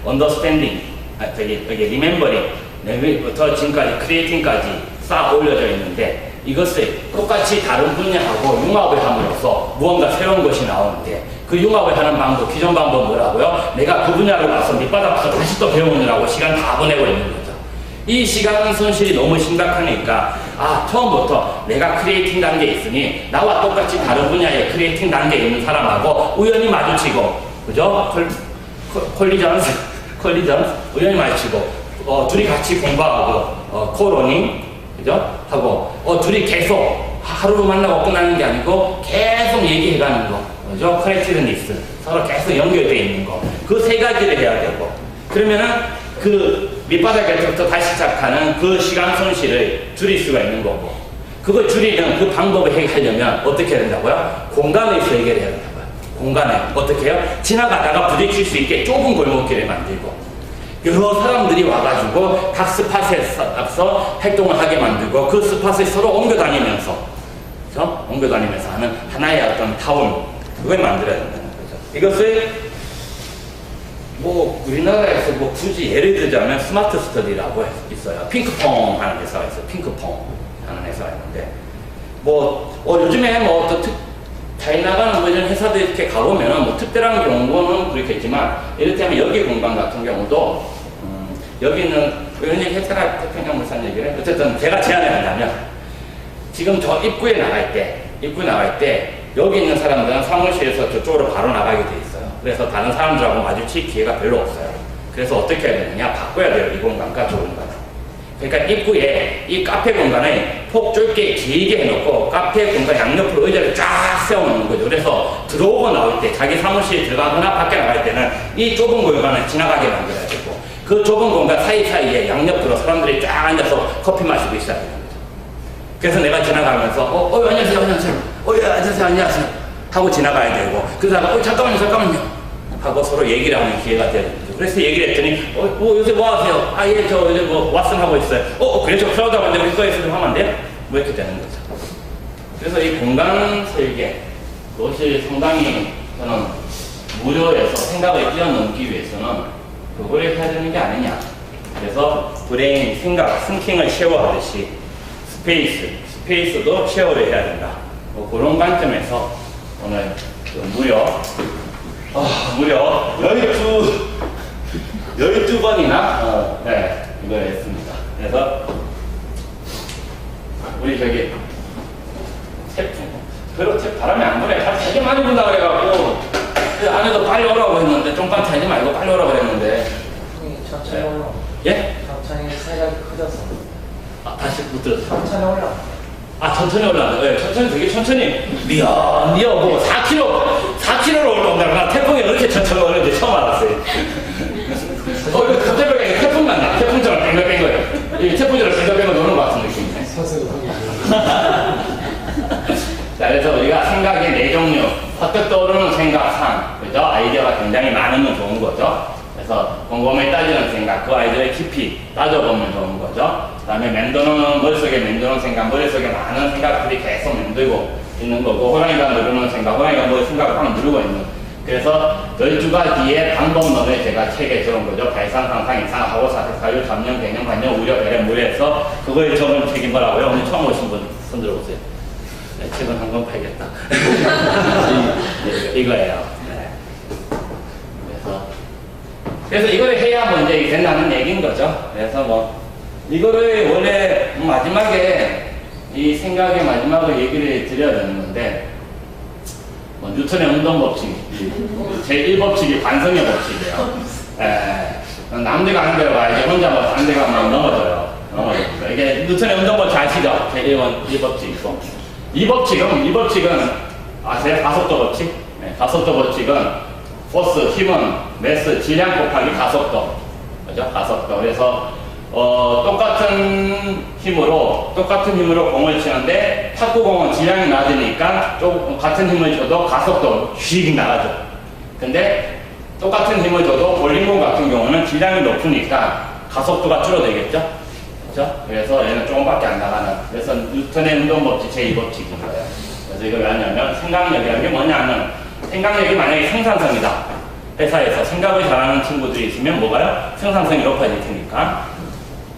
S1: understanding, remembering, 내부터 지금까지 creating까지 쌓아 올려져 있는데 이것을 똑같이 다른 분야하고 융합을 함으로써 무언가 새로운 것이 나오는데 그 융합을 하는 방법, 기존 방법 뭐라고요? 내가 그 분야로 가서 밑바닥부터 다시 또 배우느라고 시간 다 보내고 있는 거죠. 이 시간 손실이 너무 심각하니까 처음부터 내가 크리에이팅 단계에 있으니 나와 똑같이 다른 분야의 크리에이팅 단계에 있는 사람하고 우연히 마주치고, 그죠? 콜리전스 우연히 마주치고 둘이 같이 공부하고 코로닝, 그죠? 하고 둘이 계속 하루로 만나고 끝나는 게 아니고 계속 얘기해가는 거, 그죠? 커넥티드니스, 서로 계속 연결되어 있는 거, 그 3가지를 해야 되고, 그러면은 그 밑바닥에서부터 다시 시작하는 그 시간 손실을 줄일 수가 있는 거고, 그걸 줄이는 그 방법을 해결하려면 어떻게 해야 된다고요? 공간에서 해결해야 된다고요. 공간에 어떻게 해요? 지나가다가 부딪힐 수 있게 좁은 골목길을 만들고 여러 사람들이 와가지고 각 스팟에서 활동을 하게 만들고 그 스팟을 서로 옮겨 다니면서 그렇죠? 옮겨 다니면서 하는 하나의 어떤 타운 그걸 만들어야 된다는 거죠. 이것을 뭐 우리나라에서 뭐 굳이 예를 들자면 스마트 스터디라고 있어요. 핑크퐁 하는 회사가 있어요. 핑크퐁 하는 회사가 있는데 뭐 요즘에 뭐 또 잘 나가는 뭐 이런 회사들 이렇게 가보면은 뭐 특별한 경우는 그렇겠지만 이를테면 여기 공간 같은 경우도 여기는 이런 얘기 했잖아. 태평양 물산 얘기를 어쨌든 제가 제안을 한다면 지금 저 입구에 나갈 때 여기 있는 사람들은 사무실에서 저쪽으로 바로 나가게 돼 있어요. 그래서 다른 사람들하고 마주칠 기회가 별로 없어요. 그래서 어떻게 해야 되느냐? 바꿔야 돼요. 이 공간과 저 공간. 그러니까 입구에 이 카페 공간에 폭 좁게 길게 해놓고 카페 공간 양옆으로 의자를 쫙 세워놓는 거죠. 그래서 들어오고 나올 때 자기 사무실에 들어가거나 밖에 나갈 때는 이 좁은 공간을 지나가게 만들어야 되고 그 좁은 공간 사이사이에 양옆으로 사람들이 쫙 앉아서 커피 마시고 있어야 되는 거죠. 그래서 내가 지나가면서 안녕하세요. 예, 안녕하세요 하고 지나가야 되고 그러다가 잠깐만요 하고 서로 얘기를 하는 기회가 되는 거죠. 그래서 얘기를 했더니 요새 뭐 하세요? 예, 저 요새 뭐 왓슨 하고 있어요. 그래 저 클라우드 하고 있는데 우리 거에서 좀 하면 안 돼요? 뭐 이렇게 되는 거죠. 그래서 이 공간 설계 그것이 상당히 저는 무료에서 생각을 뛰어넘기 위해서는 그걸 해야 되는 게 아니냐. 그래서 브레인, 생각, 싱킹을 쉐어하듯이 스페이스도 쉐어를 해야 된다. 뭐 그런 관점에서 오늘 무려 12번이나 이걸 했습니다. 그래서 우리 저기 별로 바람이 안 불어요. 되게 많이 분다 그래갖고 그 안에도 빨리 오라고 했는데 좀만 타지 말고 빨리 오라고 그랬는데
S4: 천천히 올라.
S1: 예?
S4: 천천히 생각이 커져서.
S1: 다시 못 들었어요.
S4: 천천히 올라.
S1: 천천히 올라간다. 네, 천천히, 되게 천천히. 뭐 4km를 올라온다고. 나 태풍이 이렇게 천천히 오는지 처음 알았어요. 이거 갑자기 태풍 났나? 태풍처럼 뱅글뱅글 거예요. 이 태풍처럼 뱅글뱅글 노는 것 같은 느낌이네. 자, 그래서 우리가 생각의 네 종류. 퍼뜩 떠오르는 생각상, 그죠? 아이디어가 굉장히 많으면 좋은 거죠. 그래서 곰곰이 따지는 생각, 그 아이디어의 깊이 따져보면 좋은 거죠. 그 다음에 머릿속에 맴도는 생각, 머릿속에 많은 생각들이 계속 맴돌고 있는 거고, 호랑이가 누르는 생각, 호랑이가 뭐 생각을 확 누르고 있는. 그래서 12가지의 방법론을 제가 책에 적은 거죠. 발상, 상상, 이상, 하고, 사색, 사유, 잡념, 개념, 관념, 우려, 배려, 무례해서 그거에 적은 책이 뭐라고요? 오늘 처음 오신 분 손 들어보세요. 네, 책은 한 권 팔겠다. 이거예요. 네. 그래서 이걸 해야 뭐 이제 된다는 얘기인 거죠. 그래서 뭐 이거를 원래 마지막에 이 생각의 마지막을 얘기를 드려야 되는 건데 뭐 뉴턴의 운동 법칙 제1법칙이 관성의 법칙이에요. 남들가 하는 대로 가야지 혼자 뭐 다른 데 가면 넘어져요. 이게 뉴턴의 운동 법칙 아시죠? 제1법칙이고 이 법칙은 아세요? 가속도 법칙? 네, 가속도 법칙은 포스, 힘은 매스, 질량 곱하기 가속도. 그죠? 가속도. 그래서, 똑같은 힘으로 공을 치는데, 탁구공은 질량이 낮으니까, 같은 힘을 줘도 가속도 휙 나가죠. 근데, 똑같은 힘을 줘도 볼링공 같은 경우는 질량이 높으니까 가속도가 줄어들겠죠? 그죠? 그래서 얘는 조금밖에 안 나가는. 그래서 뉴턴의 운동법칙 제2법칙인 거예요. 그래서 이걸 왜 하냐면, 생각력이라는 게 뭐냐면, 생각력이 만약에 생산성이다. 회사에서 생각을 잘하는 친구들이 있으면 뭐가요? 생산성이 높아질 테니까.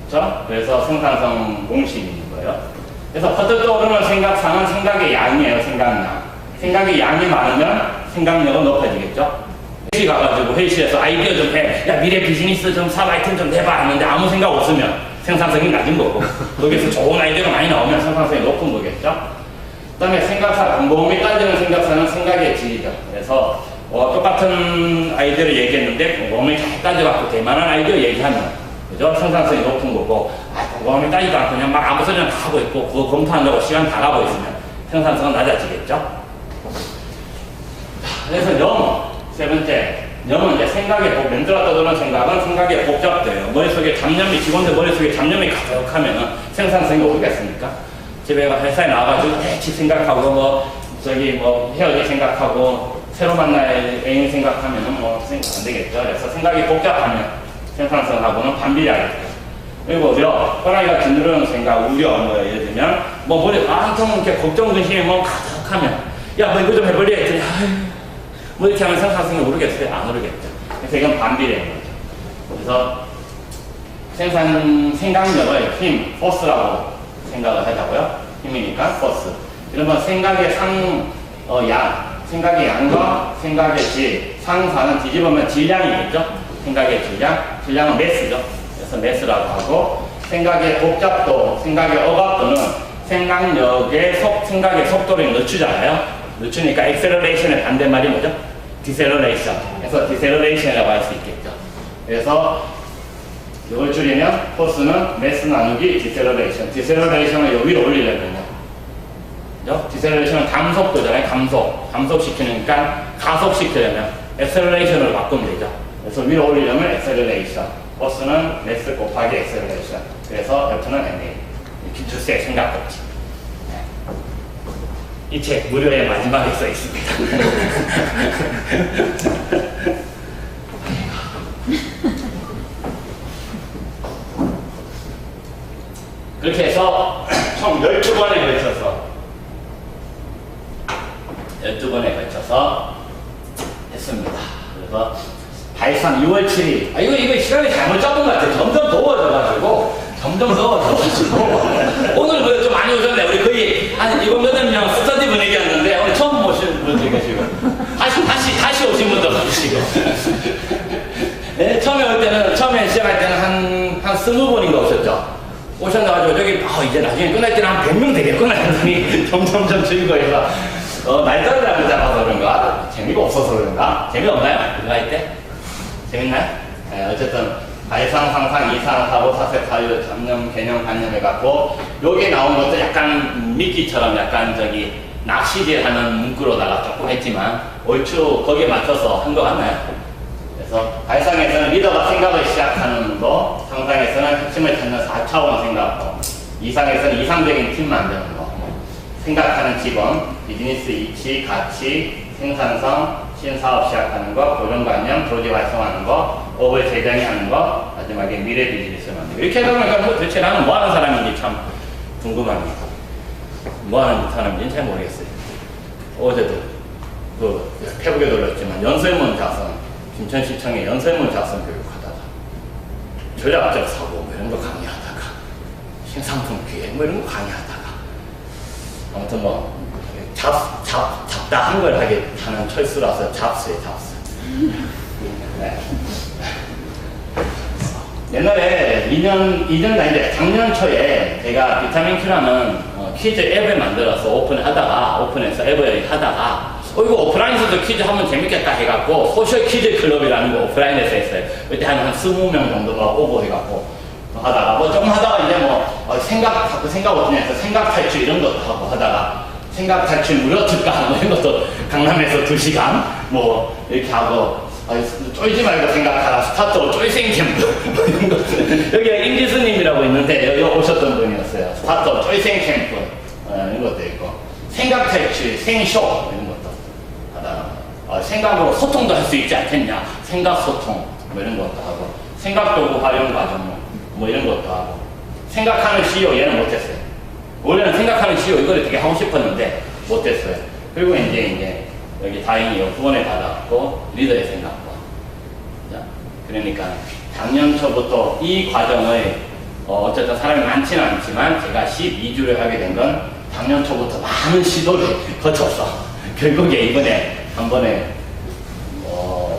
S1: 그렇죠? 그래서 생산성 공식이 있는 거예요. 그래서 퍼뜩 떠오르는 생각상은 생각의 양이에요. 생각량. 생각의 양이 많으면 생각력은 높아지겠죠? 회의 가가지고 회의실에서 아이디어 좀 해. 야, 미래 비즈니스 좀 사업 아이템 좀 내봐. 하는데 아무 생각 없으면 생산성이 낮은 거고. 거기서 좋은 아이디어가 많이 나오면 생산성이 높은 거겠죠? 그 다음에 생각사, 곰곰이 따지는 생각사는 생각의 질이죠. 그래서 똑같은 아이디어를 얘기했는데 곰곰이 잘 따져갖고 대만한 아이디어 얘기하면 그죠? 생산성이 높은 거고 곰곰이 따지도 않고 그냥 막 아무 소리나 다 하고 있고 그거 검토한다고 시간 다 가고 있으면 생산성은 낮아지겠죠? 그래서 영어, 세 번째 영어는 이제 생각의 맴돌아 떠도는 생각은 생각의 복잡돼요. 직원들 머릿속에 잡념이 가득하면 생산성이 오르겠습니까? 집에 회사에 나와가지고 대치 생각하고 헤어질 생각하고 새로 만날 애인 생각하면은 뭐 안 되겠죠. 그래서 생각이 복잡하면 생산성하고는 반비례하겠죠. 그리고 호랑이가 짓누르는 생각, 우려, 뭐 예를 들면 뭐 머리 한통 이렇게 걱정 근심이 뭐 가득하면 야 뭐 이거 좀 해볼래 했더니 뭐 이렇게 하면 생산성이 오르겠어요? 안 오르겠죠. 그래서 이건 반비례인 거죠. 그래서 생각력을 힘, 포스라고 생각을 하자고요. 힘이니까 포스. 이러면 생각의 생각의 양과 생각의 질, 상사는 뒤집으면 질량이겠죠. 생각의 질량은 매스죠. 그래서 매스라고 하고, 생각의 복잡도, 생각의 억압도는 생각의 속도를 늦추잖아요. 늦추니까 액셀러레이션의 반대말이 뭐죠? 디셀러레이션. 그래서 디셀러레이션이라고 할 수 있겠죠. 그래서 이걸 줄이면 포스는 매스 나누기 디셀러레이션. 디셀러레이션을 요 위로 올리려면요. 그죠? 디셀러레이션은 감속도잖아요. 감속시키니까 가속시키려면 액셀러레이션으로 바꾸면 되죠. 그래서 위로 올리려면 액셀러레이션. 포스는 매스 곱하기 액셀러레이션. 그래서 F는 MA. 기출수의 생각법칙. 이 책 무료의 마지막에 써 있습니다. 그렇게 해서 총 12번에 걸쳐서 했습니다. 그래서 발상 6월 7일. 이거 시간이 잘못 잡은 것 같아요. 점점 더워져가지고. 오늘 좀 많이 오셨네. 우리 거의 한 7-8명 스터디 분위기였는데, 오늘 처음 오신 분들 계시고. 다시 오신 분도 계시고. 네, 처음에 시작할 때는 한 20분인가 오셨죠? 오셨나가지고, 이제 나중에 끝날 때는 한 100명 되겠구나 했더니, 점점점 줄고 해서, 날짜를 잡아서 그런가? 재미가 없어서 그런가? 재미없나요? 그거 할 때? 재밌나요? 네, 어쨌든, 발상, 상상, 이상, 사고, 사색, 사유, 잡념, 개념, 관념 해갖고, 여기 나온 것도 약간 미끼처럼 약간 낚시질 하는 문구로다가 조금 했지만, 얼추 거기에 맞춰서 한 거 같나요? 그래서, 발상에서는 리더가 생각을 시작하는 거, 상상에서는 핵심을 찾는 4차원 생각법, 이상에서는 이상적인 팀 만드는 거, 생각하는 직원, 비즈니스 이치, 가치, 생산성, 신사업 시작하는 거, 고정관념, 조직 활성화하는 거, 업을 재정의 하는 거, 마지막에 미래 비즈니스를 만들고. 이렇게 하다 보니까 도대체 나는 뭐 하는 사람인지 참 궁금합니다. 뭐 하는 사람인지는 잘 모르겠어요. 어제도 페북에 돌렸지만 연설문 자선, 김천시청의 연설문 자선 교육하다가 전략적 사고 뭐 이런 거 강의하다가 신상품 기획 뭐 이런 거 강의하다가 아무튼 뭐 잡다한 걸 하는 철수라서 잡스에 잡스. 네. 옛날에 2년 초에 제가 비타민 Q라는 퀴즈 앱을 만들어서 오픈해서 앱을 하다가 이거 오프라인에서도 퀴즈 하면 재밌겠다 해갖고 소셜 퀴즈 클럽이라는 거 오프라인에서 했어요. 그때 한 20명 정도가 오고 해갖고 하다가 뭐 좀 하다가 이제 자꾸 생각 어떠냐 해서 생각 탈출 이런 것도 하고 하다가 생각 탈출 무료 특강 뭐 이런 것도 강남에서 2시간 뭐 이렇게 하고 쫄지 말고 생각하라 스타트업 쫄생 캠프 이런 것들 여기 임지수님이라고 있는데 여기 오셨던 분이었어요. 스타트업 쫄생 캠프 이런 것도 있고 생각 탈출 생쇼 이런 것도 하다가 생각으로 소통도 할 수 있지 않겠냐 생각 소통 뭐 이런 것도 하고 생각 도구 활용 과정 뭐 이런 것도 하고 생각하는 CEO 얘는 못했어요. 원래는 생각하는 CEO 이거를 되게 하고 싶었는데 못했어요. 그리고 이제 여기 다행히 후원을 받았고 리더의 생각과 그러니까 작년 초부터 이 과정을 어쨌든 사람이 많지는 않지만 제가 12주를 하게 된 건 작년 초부터 많은 시도를 거쳤어. 결국에 이번에 한 번에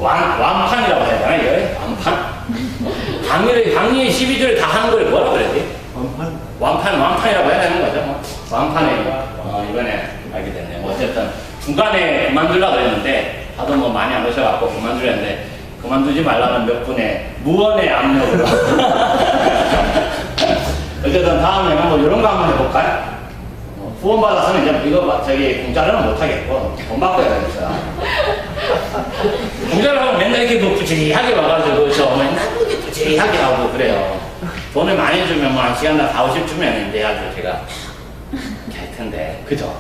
S1: 완판이라고 해야 되나 이거? 완판? 강의 12주를 다 하는 걸 뭐라 그래야 돼? 완판이라고 해야 되는 거죠. 완판에 이번에 알게 됐네요. 어쨌든 중간에 그만두려고 그랬는데 하도 많이 안 오셔갖고 그만두렸는데 그만두지 말라는 몇 분의 무언의 압력으로 어쨌든 다음에는 이런 거 한번 해볼까요? 후원 받아서는 이제 이거 공짜로는 못하겠고 돈 받고 해야겠어요. 공짜로 하면 맨날 이렇게 부지하게 와가지고 맨날 부지하게 하고 그래요. 돈을 많이 주면 한 시간당 40, 50 주면 이제 아주 제가 이렇게 할 텐데 그죠?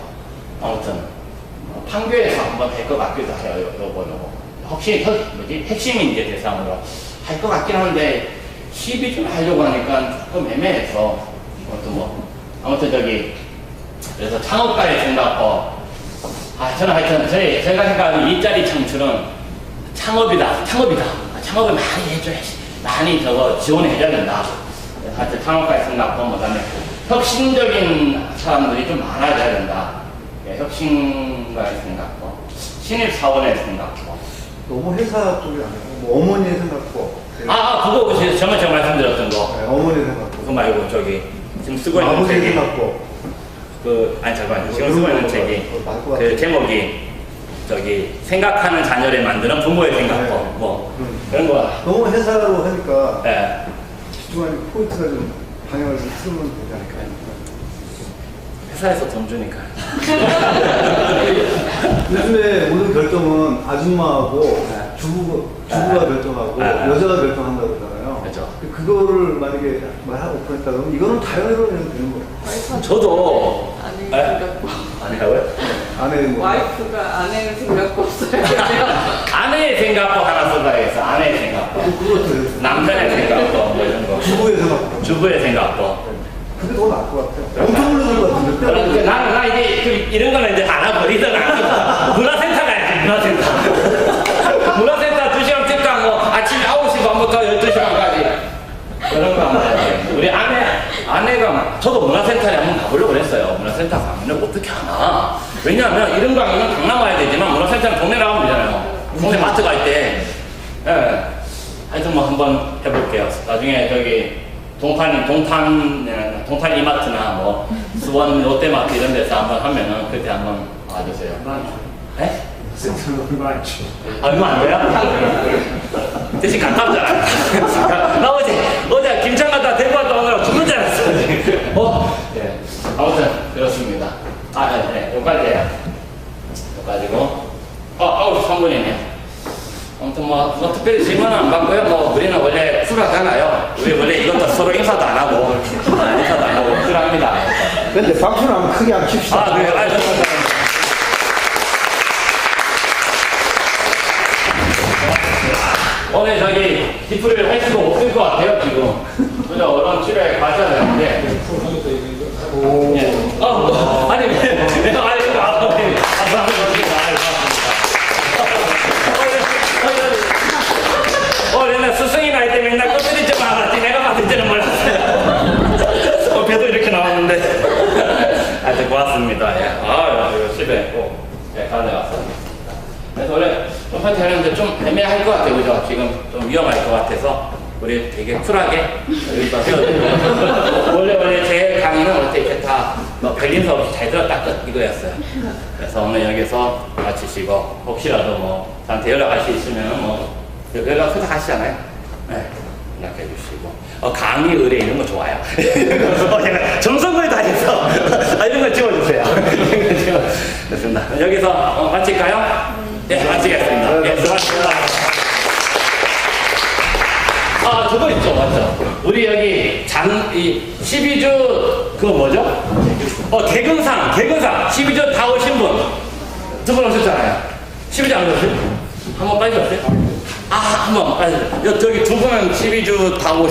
S1: 아무튼 판교에서 한번 할 것 같기도 해요. 요거는 혹시 핵심인 이제 대상으로 할 것 같긴 한데 12주 하려고 하니까 조금 애매해서 아무튼 그래서 창업가의 생각법. 저는 하여튼 제가 생각하는 일자리 창출은 창업이다. 창업을 많이 해줘야지. 많이 지원해줘야 된다. 하여튼 창업가의 생각법, 그다음에 혁신적인 사람들이 좀 많아져야 된다. 혁신가의 생각법, 신입사원의 생각법.
S2: 너무 회사 쪽이 아니고 뭐 어머니의 생각법.
S1: 그거 제가 말씀드렸던 거.
S2: 네, 어머니의 생각법.
S1: 그거 말고 지금 쓰고 있는
S2: 아버지의
S1: 책이
S2: 생각법.
S1: 잠깐만요. 지금 쓰고 있는 책이 그 제목이 생각하는 자녀를 만드는 부모의 생각법.
S2: 네.
S1: 그런 거.
S2: 너무 회사로 하니까
S1: 네.
S2: 집중하는 포인트가 좀 방향을 좀 틀면 되지 않을까.
S1: 회사에서 돈 주니까.
S2: 요즘에 모든 결정은 아줌마하고 주부가 결정하고 여자가 결정한다고 그러잖아요.
S1: 그렇죠.
S2: 그거를 만약에 말하고 오픈했다 그러면 이거는 자연으로 그냥 되는 거예요.
S1: 저도
S5: 아내의 생각법.
S1: 아니라고요?
S2: 아내는 뭐.
S5: 와이프가 아내의 생각법 써야
S1: 아내의 생각법 하나 써봐야겠어. 아내의 생각법.
S2: 그것도
S1: 남편의 생각법 뭐 이런 거.
S2: 주부의 생각법.
S1: 주부의 생각법.
S2: 그게 더 나을 것 같아요. 엄청 올려줄 것 같은데.
S1: 그러니까 나 이제 이런 거는 이제 안 하고 리더는 안 하고 문화센터 가야지. 문화센터 2시간 특강 아침 9시 반부터 12시간까지 그런 거 하면 돼요. 우리 아내가 저도 문화센터에 한번 가보려고 했어요. 문화센터 가면 어떻게 하나. 왜냐하면 이런 강의는 강남 와야 되지만 문화센터는 동네 나가면 되잖아요. 동네 마트 갈 때. 예. 하여튼 한번 해볼게요. 나중에 동탄 이마트나 수원 롯데마트 이런 데서 한번 하면은 그때 한번 와주세요. 네? 얼마 안 돼요? 대신 가깝잖아. 나 어제 김천 갔다 대구 갔다 오느라 죽는 줄 알았어. 예. 아무튼 그렇습니다. 네. 여기까지예요. 여기까지고. 3분이네요. 아무튼 특별히 질문은 안 받고요. 우리는 원래 쿨하잖아요. 우리 원래 이것도 서로 인사도 안 하고 쿨합니다.
S2: 근데 방출을 하면 크게 안 칩시다.
S1: 그래요? 오늘 디프를 할 수가 없을 것 같아요, 지금. 그죠? 얼른 집에 가셔야 되는데. 옛날 스승이 나이 때 맨날 껍질이 좀 알았지. 내가 받을 줄은 몰랐어요. 배도 이렇게 나왔는데. 하여튼 고맙습니다. 이거 집에 꼭 가져왔습니다. 그래서 원래 홈파티 하는데 좀 애매할 것 같아요. 그죠? 지금 좀 위험할 것 같아서 우리 되게 쿨하게 여기서 헤어지고 원래 제 강의는 어떻게 다 별림서 없이 잘 들었다 끝 이거였어요. 그래서 오늘 여기서 마치시고 혹시라도 저한테 연락할 수 있으면 연락 항상 하시잖아요. 네, 연락해 주시고 강의 의뢰 이런 거 좋아요. 제가 정성을 다해서 이런 거 찍어주세요. 됐습니다. 여기서 마칠까요? 네, 마치겠습니다. 네, 수고하셨습니다. 저거 있죠, 맞죠? 우리 여기 12주 그거 뭐죠? 개근상 12주 다 오신 분 두 분 오셨잖아요. 12주 안 오셨어요? 한번 빨리 오세요. 한번 빨리. 저기 두 분은 12주 다 오셨어요.